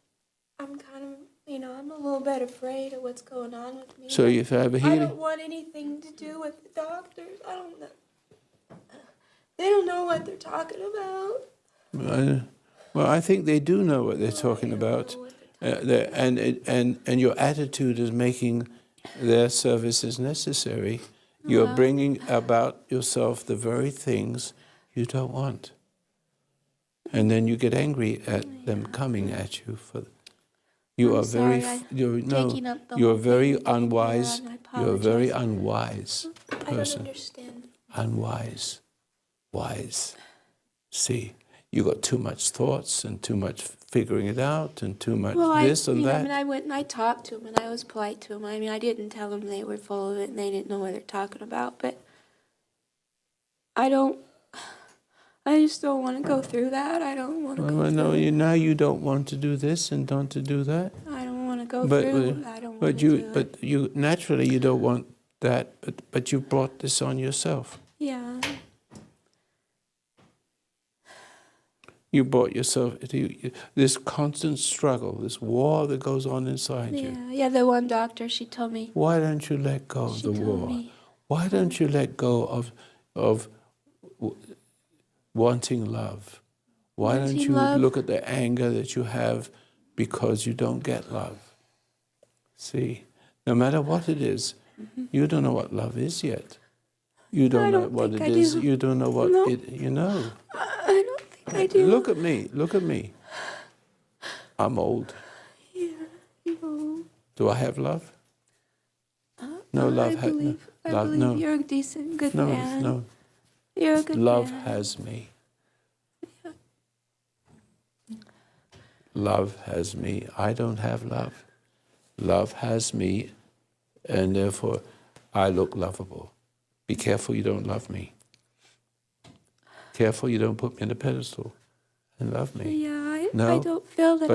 H: I'm kind of, I'm a little bit afraid of what's going on with me.
A: So if I have a
H: I
A: healing,
H: don't want anything to do with the doctors. I don't know. They don't know what they're talking about.
A: well, I think they do know what they're talking about, and your attitude is making their services necessary. You're bringing about yourself the very things you don't want, and then you get angry at them coming at you for. You
H: I'm
A: are very,
H: sorry,
A: you're very
H: thing
A: unwise.
H: here, I
A: You're a very
H: apologize.
A: unwise
H: I don't
A: person.
H: understand.
A: Unwise. Wise. See, you got too much thoughts and too much figuring it out and too much this and that.
H: I went and I talked to them and I was polite to them. I didn't tell them they were full of it and they didn't know what they're talking about. But I just don't want to go through that. I don't want to go
A: Well, no,
H: through.
A: now you don't want to do this and don't to do that.
H: I don't want to go
A: But
H: through. I don't want
A: but
H: to
A: you
H: do it.
A: but you naturally you don't want that. But you brought this on yourself.
H: Yeah.
A: You brought yourself to this constant struggle, this war that goes on inside you.
H: Yeah, the one doctor, she told me.
A: Why don't you let go of
H: She
A: the
H: told
A: war?
H: me.
A: Why don't you let go of wanting love? Why don't
H: Wanting
A: you
H: love?
A: look at the anger that you have because you don't get love? See, no matter what it is, you don't know what love is yet. You don't know
H: don't
A: what
H: think
A: it
H: I
A: is.
H: do.
A: You don't know what
H: No.
A: you know.
H: I don't think I do.
A: Look at me. Look at me. I'm old.
H: Yeah, no.
A: Do I have love? No love.
H: I believe
A: no.
H: you're a decent, good
A: No,
H: man.
A: no.
H: You're a good
A: Love
H: man.
A: has me. Love has me. I don't have love. Love has me, and therefore I look lovable. Be careful you don't love me. Careful you don't put me on a pedestal and love me.
H: Yeah, I
A: No,
H: don't feel that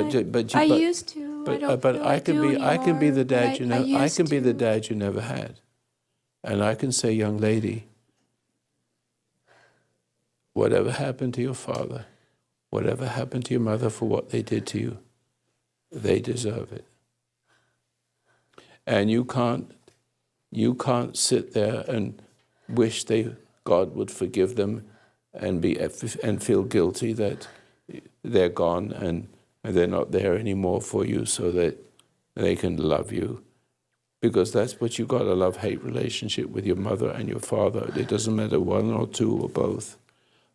H: I used to. I don't
A: but
H: feel
A: I
H: I
A: can
H: do
A: be I can be
H: anymore,
A: the
H: but
A: dad you know. I
H: used
A: can be the
H: to.
A: dad you never had, and I can say, young lady, whatever happened to your father, whatever happened to your mother for what they did to you, they deserve it. And you can't sit there and wish God would forgive them and feel guilty that they're gone and they're not there anymore for you so that they can love you. Because that's what you got, a love-hate relationship with your mother and your father. It doesn't matter one or two or both.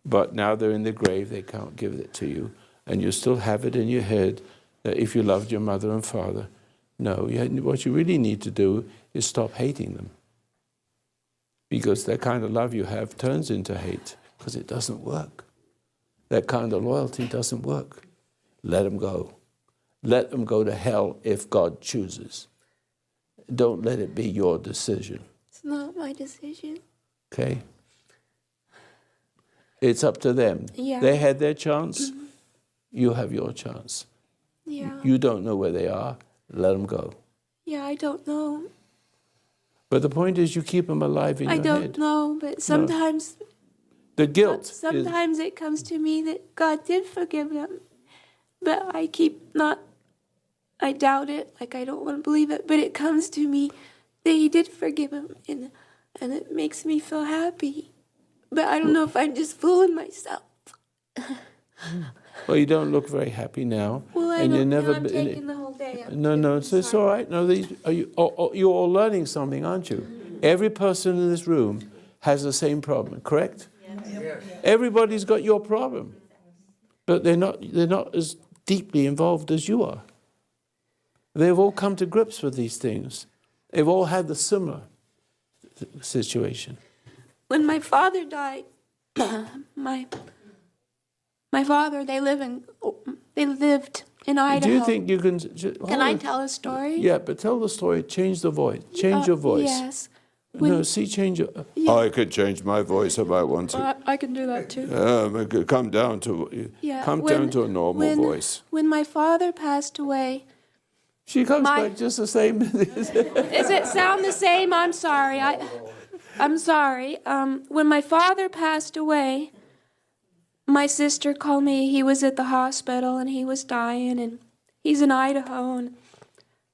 A: But now they're in the grave, they can't give it to you. And you still have it in your head that if you loved your mother and father, no, what you really need to do is stop hating them. Because that kind of love you have turns into hate, because it doesn't work. That kind of loyalty doesn't work. Let them go. Let them go to hell if God chooses. Don't let it be your decision.
H: It's not my decision.
A: Okay? It's up to them.
H: Yeah.
A: They had their chance. You have your chance.
H: Yeah.
A: You don't know where they are. Let them go.
H: Yeah, I don't know.
A: But the point is, you keep them alive in
H: I
A: your
H: don't
A: head.
H: know, but sometimes
A: The guilt is...
H: sometimes it comes to me that God did forgive them. But I doubt it, like I don't want to believe it, but it comes to me that he did forgive him, and it makes me feel happy. But I don't know if I'm just fooling myself.
A: Well, you don't look very happy now.
H: Well, I
A: and
H: don't
A: you're never
H: I'm taking the whole day.
A: No, it's all right. No, you're all learning something, aren't you? Every person in this room has the same problem, correct? Yes. Everybody's got your problem. But they're not as deeply involved as you are. They've all come to grips with these things. They've all had the similar situation.
H: When my father died, my father, they lived in Idaho.
A: Do you think you can...
H: Can I tell a story?
A: Yeah, but tell the story. Change the voice. Change your voice.
H: Yes.
A: Change your...
H: Yeah.
A: I could change my voice if I want to.
H: I can do that too.
A: Come down to down to a normal voice.
H: When my father passed away,
A: She comes back just the same.
H: does it sound the same? I'm sorry. I'm sorry. When my father passed away, my sister called me. He was at the hospital and he was dying, and he's in Idaho. And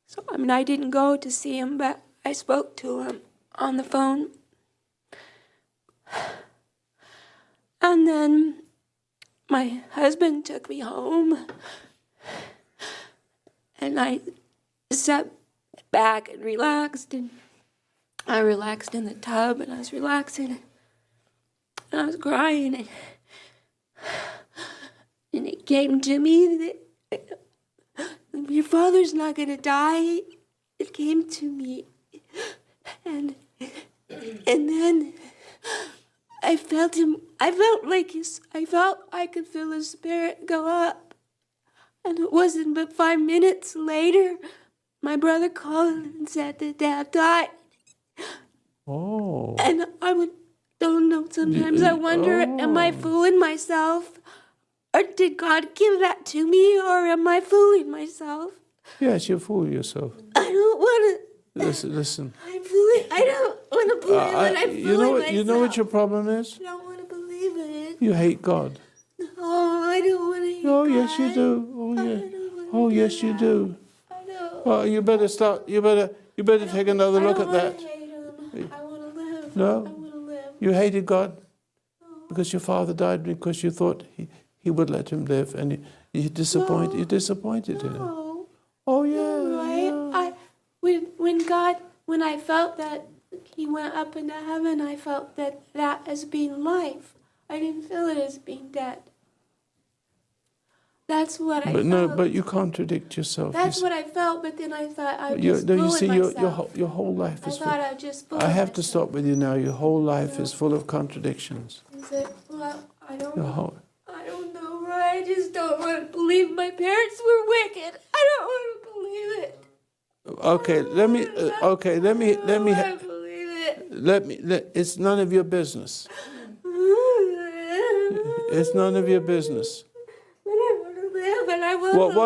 H: so, I didn't go to see him, but I spoke to him on the phone. And then my husband took me home, and I sat back and relaxed, and I relaxed in the tub, and I was relaxing, and I was crying, and it came to me that your father's not going to die. It came to me, and then I felt him. I felt I could feel his spirit go up, and it wasn't but 5 minutes later, my brother called and said that Dad died.
A: Oh.
H: And don't know, sometimes I wonder, am I fooling myself? Or did God give that to me, or am I fooling myself?
A: Yes, you fool yourself.
H: I don't want to.
A: Listen.
H: I don't want to believe it. I'm fooling myself.
A: You know what your problem is?
H: I don't want to believe it.
A: You hate God.
H: Oh, I don't want
A: Oh, yes, you do. Oh, yeah. Oh, yes, you do.
H: I know.
A: Oh, you better start. You better take another look at that.
H: I want to live.
A: No?
H: I want to live.
A: You hated God because your father died because you thought he would let him live, and you disappointed him.
H: No.
A: Oh yeah.
H: Right? When I felt that he went up into heaven, I felt that as being life. I didn't feel it as being dead. That's what I
A: But
H: felt.
A: no, but you contradict yourself.
H: That's what I felt, but then I thought I was
A: You
H: just fooling
A: see,
H: myself.
A: your whole life
H: I
A: is.
H: thought I just fooling
A: I have to
H: myself.
A: stop with you now. Your whole life is full of contradictions.
H: Is it? Well, I don't
A: Your
H: know.
A: whole.
H: I don't know, Roy. I just don't want to believe my parents were wicked. I don't want to believe it.
A: Okay, let me. Okay, let me.
H: I don't want to believe it.
A: It's none of your business. It's none of your business.
H: But I want to live, and I want to live.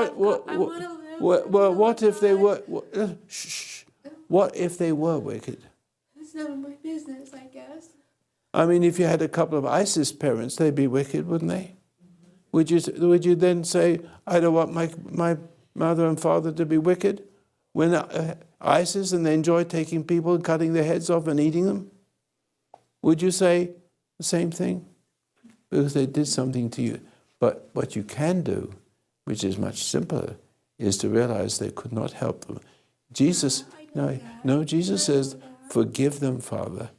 H: I want to live.
A: Well, what if they were? Shh. What if they were wicked?
H: It's none of my business, I guess.
A: I mean, if you had a couple of ISIS parents, they'd be wicked, wouldn't they? Would you then say, I don't want my mother and father to be wicked? When ISIS and they enjoy taking people and cutting their heads off and eating them? Would you say the same thing? Because they did something to you. But what you can do, which is much simpler, is to realize they could not help them. Jesus says, forgive them, Father,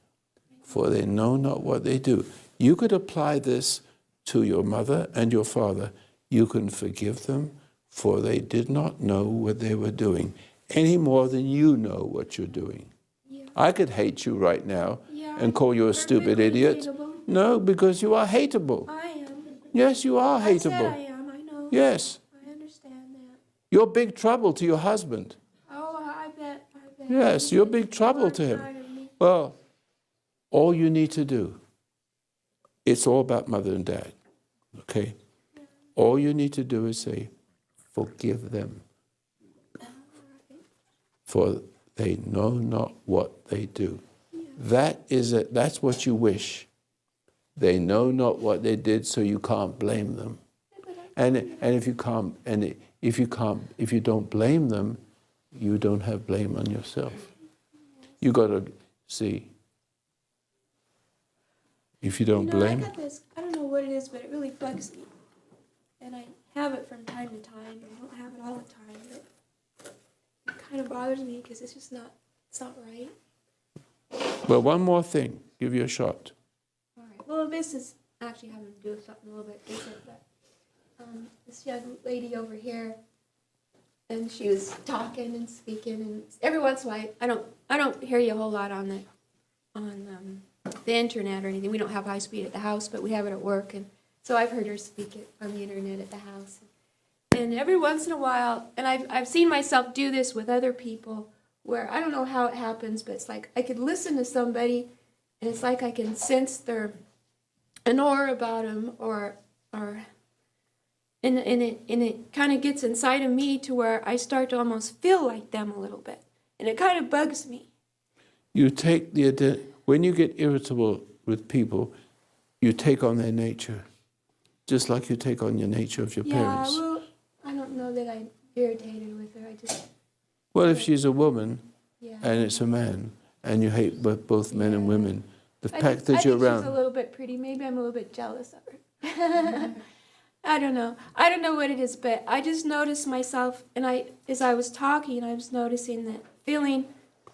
A: for they know not what they do. You could apply this to your mother and your father. You can forgive them, for they did not know what they were doing, any more than you know what you're doing.
H: Yeah.
A: I could hate you right now and call you a stupid
H: Perfectly
A: idiot.
H: hateable.
A: No, because you are hateable.
H: I am.
A: Yes, you are
H: I said I
A: hateable.
H: am, I know.
A: Yes.
H: I understand that.
A: You're big trouble to your husband.
H: Oh, I bet.
A: Yes, you're big trouble to him. Well, all you need to do, it's all about mother and dad, okay? All you need to do is say, forgive them, for they know not what they do. That's what you wish. They know not what they did, so you can't blame them. And if you don't blame them, you don't have blame on yourself. You got to see. If you don't blame.
H: I got this, I don't know what it is, but it really bugs me. And I have it from time to time. I don't have it all the time, but it kind of bothers me because it's just not, it's not right.
A: Well, one more thing. Give you a shot.
H: All right. Well, this is actually having to do with something a little bit different, but this young lady over here, and she was talking and speaking, and every once in a while, I don't hear you a whole lot on the internet or anything. We don't have high speed at the house, but we have it at work, and so I've heard her speak it on the internet at the house. And every once in a while, and I've seen myself do this with other people, where I don't know how it happens, but it's like I could listen to somebody, and it's like I can sense an aura about them, and it kind of gets inside of me to where I start to almost feel like them a little bit, and it kind of bugs me.
A: You take when you get irritable with people, you take on their nature, just like you take on your nature of your parents.
H: Yeah, well, I don't know that I'm irritated with her. I just.
A: Well, if she's a woman
H: Yeah.
A: and it's a man, and you hate both men and women, the
H: I
A: fact
H: think
A: that you're
H: she's a
A: around.
H: little bit pretty. Maybe I'm a little bit jealous of her. I don't know. I don't know what it is, but I just noticed myself, and as I was talking, I was noticing that feeling.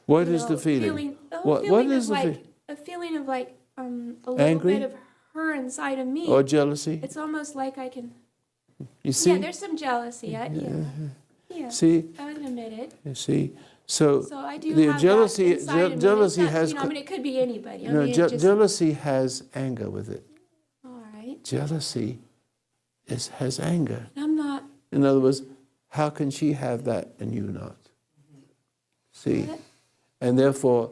A: What is the feeling? What is the feeling?
H: A feeling of like a little
A: Angry?
H: bit of her inside of me.
A: Or jealousy?
H: It's almost like I can.
A: You see?
H: Yeah, there's some jealousy. Yeah.
A: See?
H: I would admit it.
A: You see? So
H: I do
A: the
H: have
A: jealousy,
H: that inside of me.
A: jealousy
H: It's not,
A: has.
H: I mean, it could be anybody.
A: No,
H: it's just,
A: jealousy has anger with it.
H: all right.
A: Jealousy has anger.
H: I'm not.
A: In other words, how can she have that and you not? See?
H: What?
A: And therefore,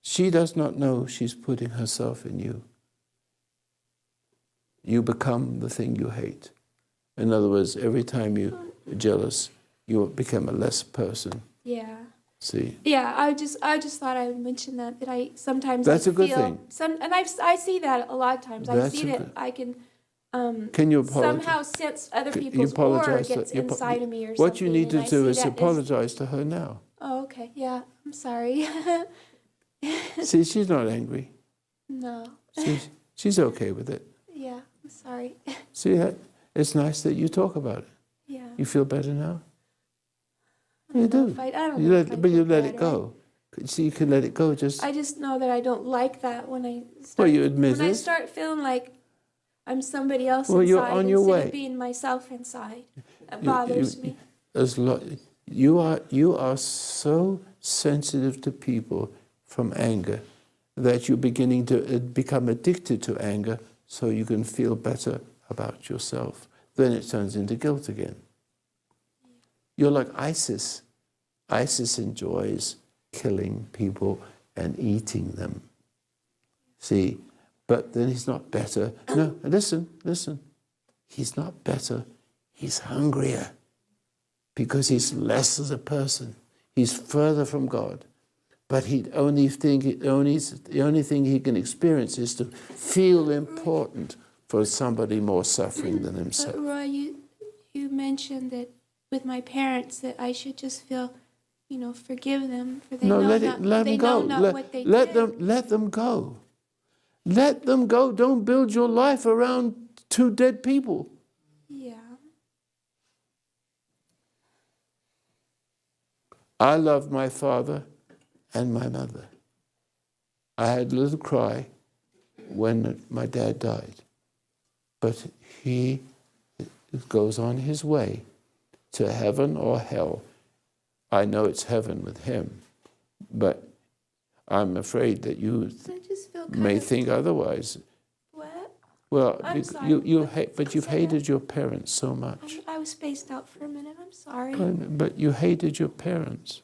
A: she does not know she's putting herself in you. You become the thing you hate. In other words, every time you're jealous, you become a less person.
H: Yeah.
A: See?
H: Yeah. I just thought I would mention that I sometimes.
A: That's
H: I
A: a good
H: feel
A: thing.
H: And I see that a lot of times. I
A: That's
H: see
A: a
H: that
A: good-
H: I can.
A: Can you apologize?
H: somehow sense other
A: You
H: people's aura
A: apologize.
H: gets
A: You
H: inside of me or something.
A: What you need to
H: and I
A: do
H: see
A: is
H: that as-
A: apologize to her now.
H: Oh, okay. Yeah, I'm sorry.
A: See, she's not angry.
H: No.
A: She's okay with it.
H: Yeah, I'm sorry.
A: See that? It's nice that you talk about it.
H: Yeah.
A: You feel better now?
H: I
A: You
H: don't know
A: do.
H: if I don't
A: You
H: know
A: let,
H: if I
A: but you
H: feel
A: let it
H: better.
A: go. See, you can let it go. Just
H: I just know that I don't like that when I
A: well,
H: start,
A: you admit
H: when I
A: it.
H: start feeling like I'm somebody else
A: Well, you're
H: inside
A: on your
H: instead
A: way.
H: of being myself inside. It
A: You-
H: bothers
A: you-
H: me.
A: You are so sensitive to people from anger that you're beginning to become addicted to anger, so you can feel better about yourself. Then it turns into guilt again. You're like ISIS. ISIS enjoys killing people and eating them. See, but then he's not better. No, listen. He's not better. He's hungrier because he's less as a person. He's further from God. But the only thing he can experience is to feel important for somebody more suffering than himself.
H: But Roy, you mentioned that with my parents that I should just feel, forgive them for they
A: No,
H: know
A: let
H: not,
A: them
H: they
A: go.
H: know not what they
A: Let
H: did.
A: them go. Let them go. Don't build your life around two dead people.
H: Yeah.
A: I loved my father and my mother. I had a little cry when my dad died, but he goes on his way to heaven or hell. I know it's heaven with him, but I'm afraid that you
H: I just feel
A: may think otherwise.
H: what?
A: Well,
H: I'm sorry.
A: but you've hated your parents so much.
H: I was spaced out for a minute. I'm sorry.
A: But you hated your parents.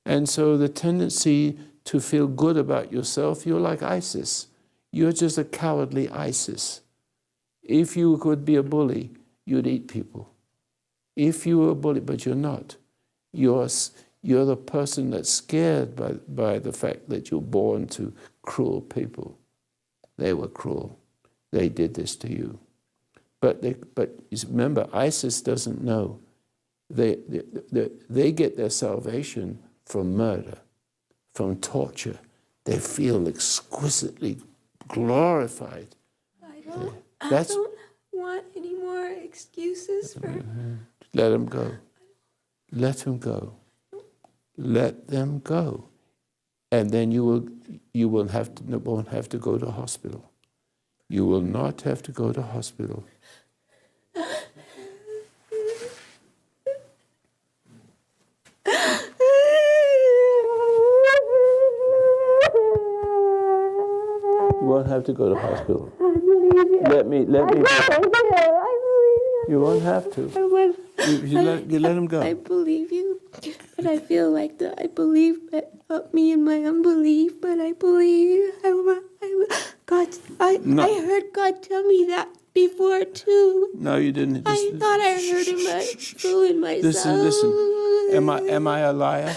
A: And so the tendency to feel good about yourself, you're like ISIS. You're just a cowardly ISIS. If you could be a bully, you'd eat people. If you were a bully, but you're not. You're the person that's scared by the fact that you're born to cruel people. They were cruel. They did this to you. But remember, ISIS doesn't know. They get their salvation from murder, from torture. They feel exquisitely glorified.
H: I
A: That's-
H: don't want any more excuses for.
A: Let them go. Let them go. Let them go. And then you won't have to go to hospital. You will not have to go to hospital. You won't have to go to hospital. Let me. You won't have to. You let him go.
H: I believe you, but I feel like I believe, but help me in my unbelief. But I believe. I heard God tell me that before too.
A: No, you didn't.
H: I thought I heard him. I fooling myself.
A: Listen. Am I a liar?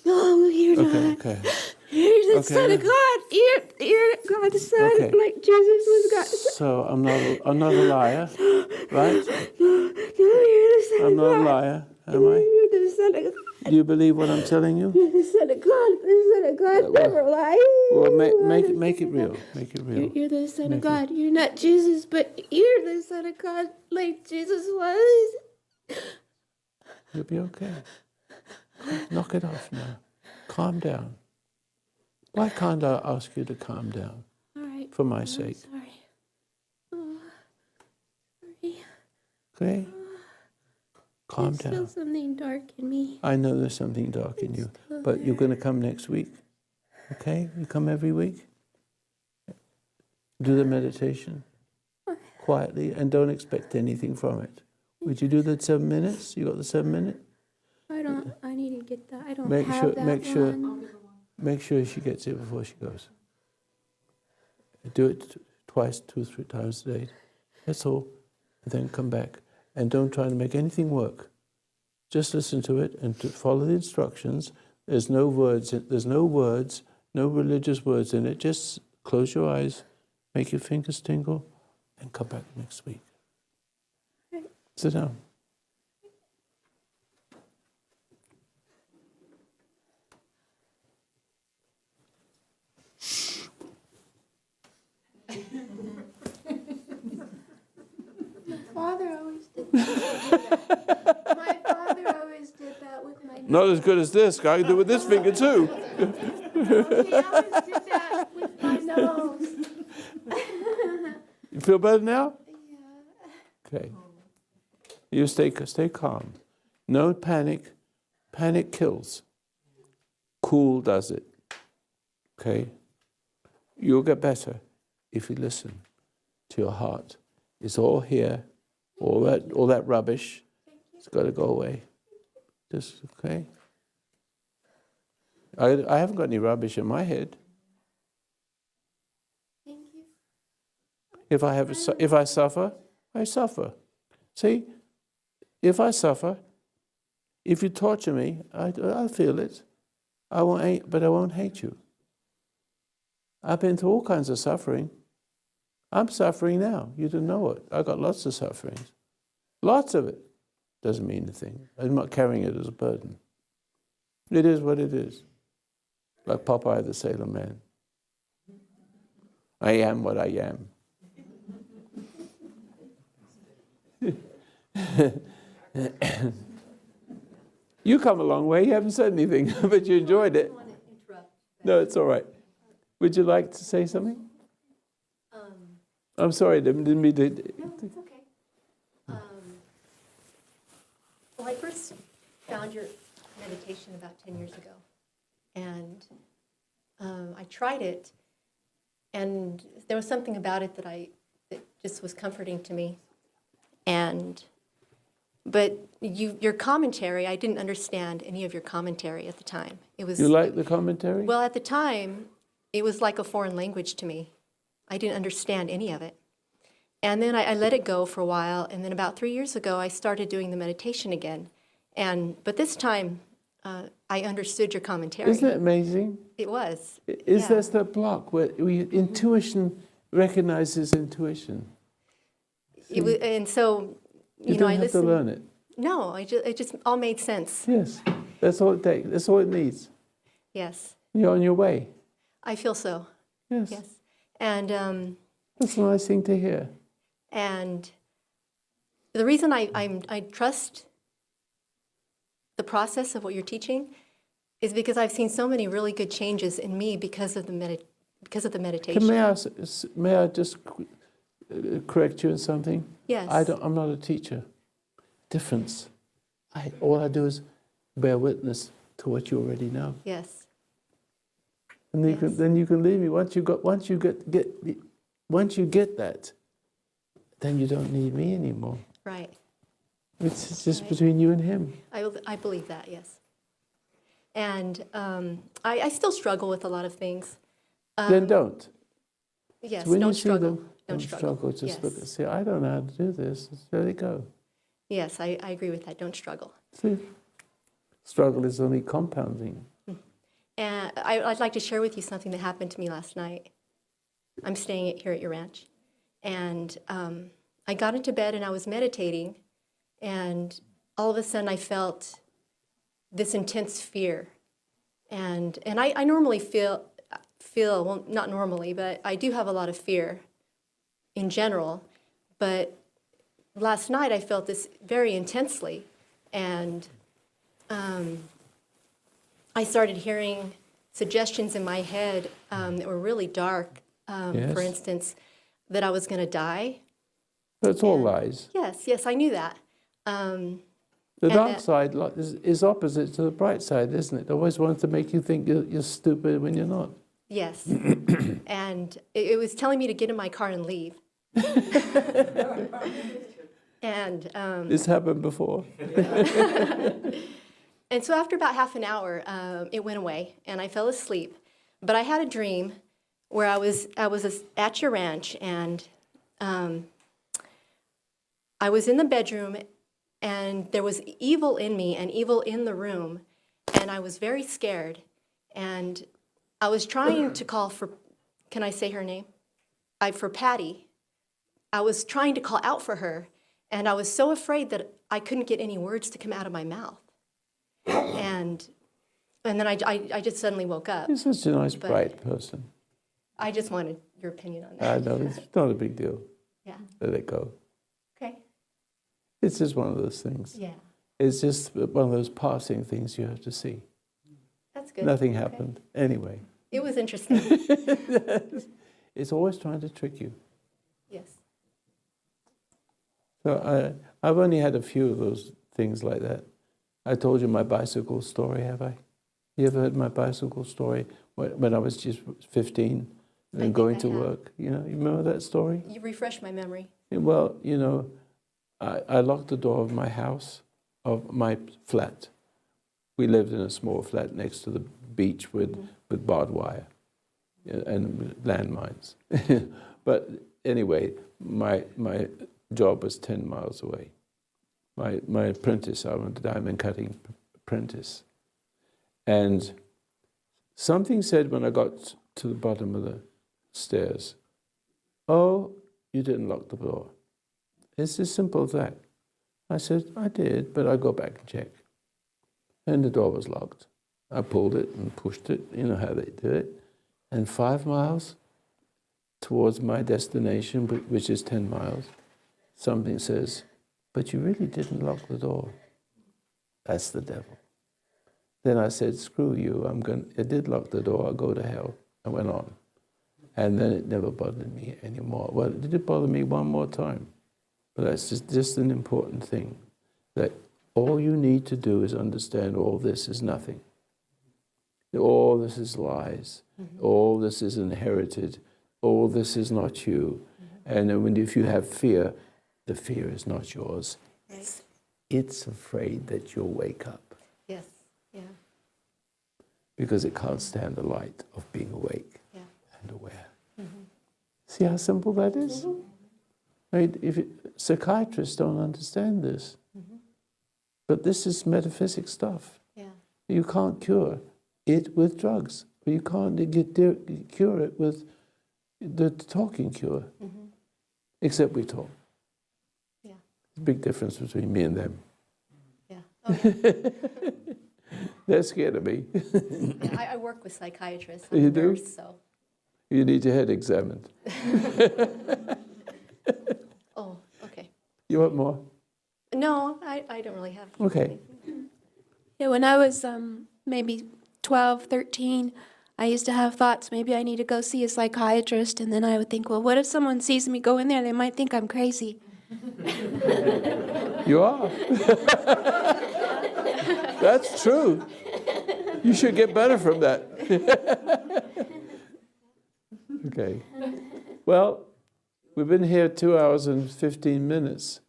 H: No, you're not.
A: Okay.
H: You're the
A: Okay.
H: Son of God. You're God's Son,
A: Okay.
H: like Jesus was God's Son.
A: So I'm not a liar, right?
H: No, you're the Son
A: I'm
H: of
A: not a
H: God.
A: liar, am I?
H: You're the Son of God.
A: Do you believe what I'm telling you?
H: You're the Son of God. The Son of God never lies.
A: Well, make it real. Make it real.
H: You're the Son of God. You're not Jesus, but you're the Son of God, like Jesus was.
A: You'll be okay. Knock it off now. Calm down. Why can't I ask you to calm down?
H: All right.
A: For my sake.
H: Sorry. Oh, sorry.
A: Okay? Calm
H: There's still
A: down.
H: something dark in me.
A: I know there's something dark in you, but you're going to come next week. Okay? You come every week. Do the meditation quietly and don't expect anything from it. Would you do the 7 minutes? You got the 7 minute?
H: I need to get that. I don't
A: Make
H: have
A: sure-
H: that
A: make sure-
H: one.
A: Make sure she gets it before she goes. Do it twice, 2-3 times a day. That's all. And then come back. And don't try to make anything work. Just listen to it and to follow the instructions. There's no words, no religious words in it. Just close your eyes, make your fingers tingle, and come back next week. Sit down.
H: Father always did that. My father always did that with my nose.
A: Not as good as this. I can do it with this finger too.
H: He always did that with my nose.
A: You feel better now?
H: Yeah.
A: Okay. You stay calm. No panic. Panic kills. Cool does it. Okay? You'll get better if you listen to your heart. It's all here. All that rubbish. It's got to go away. Just, okay? I haven't got any rubbish in my head.
H: Thank you.
A: If I suffer, I suffer. See, if I suffer, if you torture me, I'll feel it. But I won't hate you. I've been through all kinds of suffering. I'm suffering now. You didn't know it. I got lots of sufferings. Lots of it. Doesn't mean anything. I'm not carrying it as a burden. It is what it is. Like Popeye the Sailor Man. I am what I am. You come a long way. You haven't said anything, but you enjoyed it. No, it's all right. Would you like to say something? I'm sorry, didn't mean to.
J: No, it's okay. Well, I first found your meditation about 10 years ago, and I tried it, and there was something about it that just was comforting to me. But your commentary, I didn't understand any of your commentary at the time. It was.
A: You like the commentary?
J: Well, at the time, it was like a foreign language to me. I didn't understand any of it. And then I let it go for a while, and then about 3 years ago, I started doing the meditation again. But this time, I understood your commentary.
A: Isn't it amazing?
J: It was.
A: Is there the block where intuition recognizes intuition?
J: And so,
A: You
J: I
A: don't have to
J: listened.
A: learn it.
J: No, it just all made sense.
A: Yes, that's all it takes. That's all it needs.
J: Yes,
A: You're on your way.
J: I feel so.
A: Yes.
J: Yes. And
A: That's a nice thing to hear.
J: And the reason I trust the process of what you're teaching is because I've seen so many really good changes in me because of the meditation.
A: May I just correct you in something?
J: Yes.
A: I'm not a teacher. Difference. All I do is bear witness to what you already know.
J: Yes.
A: And then you can leave me. Once you get that, then you don't need me anymore.
J: Right.
A: It's just
J: Right.
A: between you and him.
J: I believe that, yes. And I still struggle with a lot of things.
A: Then don't.
J: Yes,
A: So when
J: don't
A: you see
J: struggle.
A: them,
J: Don't struggle.
A: Just
J: Yes.
A: look and say, I don't know how to do this. Just let it go.
J: Yes, I agree with that. Don't struggle.
A: See? Struggle is only compounding.
J: And I'd like to share with you something that happened to me last night. I'm staying here at your ranch. And I got into bed and I was meditating. And all of a sudden I felt this intense fear. And I normally feel, well, not normally, but I do have a lot of fear in general. But last night I felt this very intensely. And I started hearing suggestions in my head that were really dark.
A: Yes.
J: For instance, that I was going to die.
A: That's all lies.
J: Yes, I knew that.
A: The dark side is opposite to the bright side, isn't it? It always wants to make you think you're stupid when you're not.
J: Yes. And it was telling me to get in my car and leave. And
A: This happened before.
J: and so after about half an hour, it went away, and I fell asleep. But I had a dream where I was at your ranch, and I was in the bedroom, and there was evil in me and evil in the room, and I was very scared. And I was trying to call for, can I say her name? For Patty I was trying to call out for her, and I was so afraid that I couldn't get any words to come out of my mouth. And then I just suddenly woke up.
A: You're such a nice,
J: But-
A: bright person.
J: I just wanted your opinion on
A: I
J: that.
A: know, it's not a big deal.
J: Yeah.
A: Let it go.
J: Okay.
A: It's just one of those things.
J: Yeah.
A: It's just one of those passing things you have to see.
J: That's good.
A: Nothing
J: Okay.
A: happened. Anyway,
J: It was interesting.
A: it's always trying to trick you.
J: Yes.
A: So I've only had a few of those things like that. I told you my bicycle story, have I? You ever heard my bicycle story when I was just 15
J: I
A: and
J: think
A: going
J: I
A: to
J: have.
A: work? You know, you remember that story?
J: You refreshed my memory.
A: Well, you know, I locked the door of my house, of my flat. We lived in a small flat next to the beach with barbed wire and landmines. But anyway, my job was 10 miles away. My apprentice, I was a diamond cutting apprentice. And something said when I got to the bottom of the stairs, "Oh, you didn't lock the door." It's as simple as that. I said, "I did, but I'll go back and check." And the door was locked. I pulled it and pushed it, you know how they do it. And 5 miles towards my destination, which is 10 miles, something says, "But you really didn't lock the door." That's the devil. Then I said, "Screw you, I did lock the door, I'll go to hell." I went on. And then it never bothered me anymore. Well, it did bother me one more time. But that's just an important thing, that all you need to do is understand all this is nothing. All this is lies. All this is inherited. All this is not you. And then if you have fear, the fear is not yours.
J: Right.
A: It's afraid that you'll wake up
J: Yes. Yeah.
A: because it can't stand the light of being awake
J: Yeah.
A: and aware. See how simple that is? I mean, psychiatrists don't understand this. But this is metaphysic stuff.
J: Yeah.
A: You can't cure it with drugs. But you can't cure it with the talking cure. Except we talk.
J: Yeah.
A: There's a big difference between me and them.
J: Yeah. Okay.
A: They're scared of me.
J: Yeah, I work with psychiatrists. I'm
A: You
J: a
A: do?
J: nurse, so.
A: You need your head examined.
J: Oh, okay.
A: You want more?
J: No, I don't really have.
A: Okay.
H: Yeah, when I was maybe 12, 13, I used to have thoughts, maybe I need to go see a psychiatrist, and then I would think, well, what if someone sees me go in there? They might think I'm crazy.
A: You are. That's true. You should get better from that. Okay. Well, we've been here 2 hours and 15 minutes.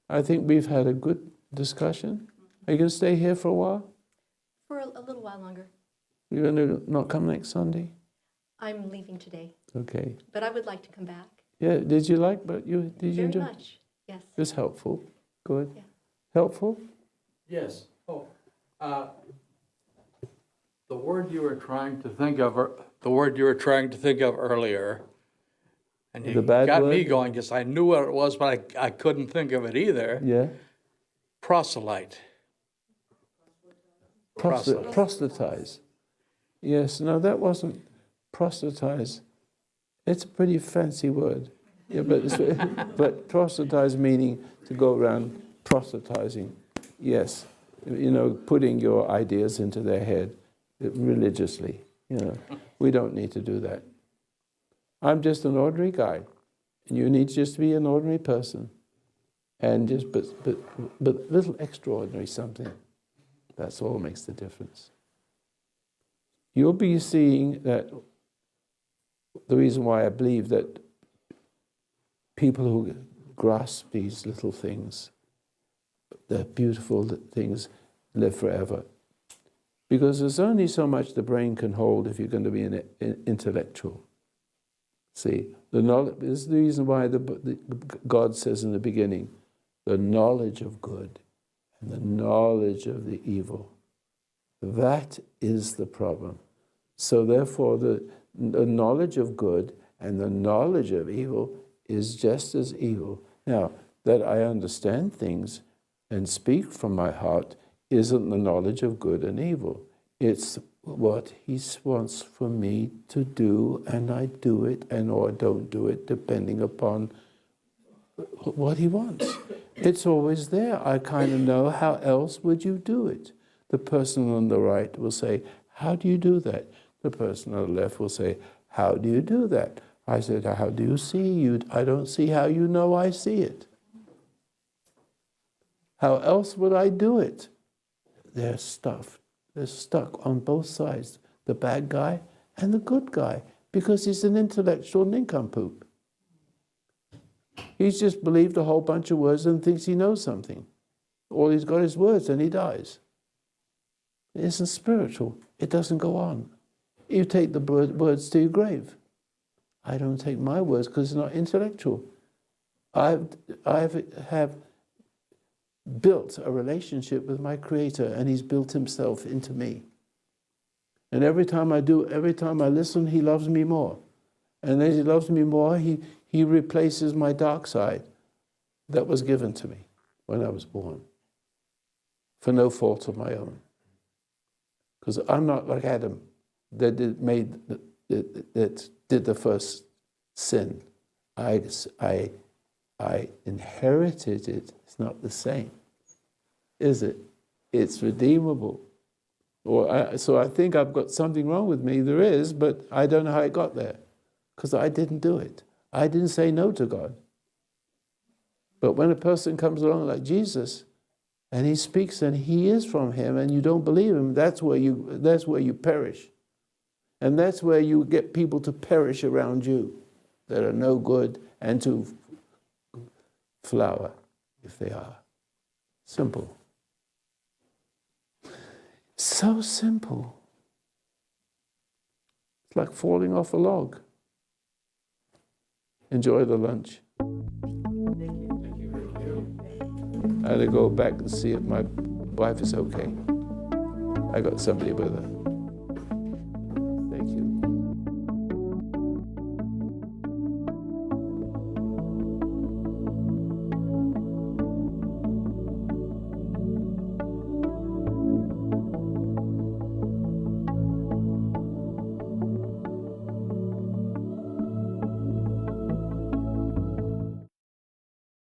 A: I think we've had a good discussion. Are you going to stay here for a while?
J: For a little while longer.
A: You're going to not come next Sunday?
J: I'm leaving today,
A: Okay.
J: but I would like to come back.
A: Yeah, did you like, did you
J: Very
A: enjoy?
J: much, yes.
A: It was helpful. Good.
J: Yeah.
A: Helpful?
G: Yes. The word you were trying to think of, earlier, and
A: The
G: you
A: bad
G: got me
A: word?
G: going because I knew what it was, but I couldn't think of it either.
A: Yeah.
G: Proselyte.
A: Proselytize. Yes, no, that wasn't proselytize. It's a pretty fancy word. Yeah, but proselytize meaning to go around proselytizing. Yes, you know, putting your ideas into their head religiously. You know, we don't need to do that. I'm just an ordinary guy, and you need just to be an ordinary person, and just but little extraordinary something. That's all makes the difference. You'll be seeing that the reason why I believe that people who grasp these little things, the beautiful things, live forever. Because there's only so much the brain can hold if you're going to be an intellectual. See, the knowledge, this is the reason why God says in the beginning, the knowledge of good and the knowledge of the evil. That is the problem. So therefore, the knowledge of good and the knowledge of evil is just as evil. Now, that I understand things and speak from my heart isn't the knowledge of good and evil. It's what he wants for me to do, and I do it and or don't do it depending upon what he wants. It's always there. I kind of know, how else would you do it? The person on the right will say, how do you do that? The person on the left will say, how do you do that? I said, how do you see? I don't see how you know I see it. How else would I do it? They're stuffed. They're stuck on both sides, the bad guy and the good guy, because he's an intellectual nincompoop. He's just believed a whole bunch of words and thinks he knows something. All he's got is words and he dies. It isn't spiritual. It doesn't go on. You take the words to your grave. I don't take my words because it's not intellectual. I have built a relationship with my Creator, and he's built himself into me. And every time I listen, he loves me more. And as he loves me more, he replaces my dark side that was given to me when I was born, for no fault of my own. Because I'm not like Adam that did the first sin. I inherited it. It's not the same, is it? It's redeemable. So I think I've got something wrong with me. There is, but I don't know how it got there, because I didn't do it. I didn't say no to God. But when a person comes along like Jesus, and he speaks and he is from him, and you don't believe him, that's where you perish. And that's where you get people to perish around you that are no good, and to flower if they are. Simple. So simple. It's like falling off a log. Enjoy the lunch. I had to go back and see if my wife is okay. I got somebody with her.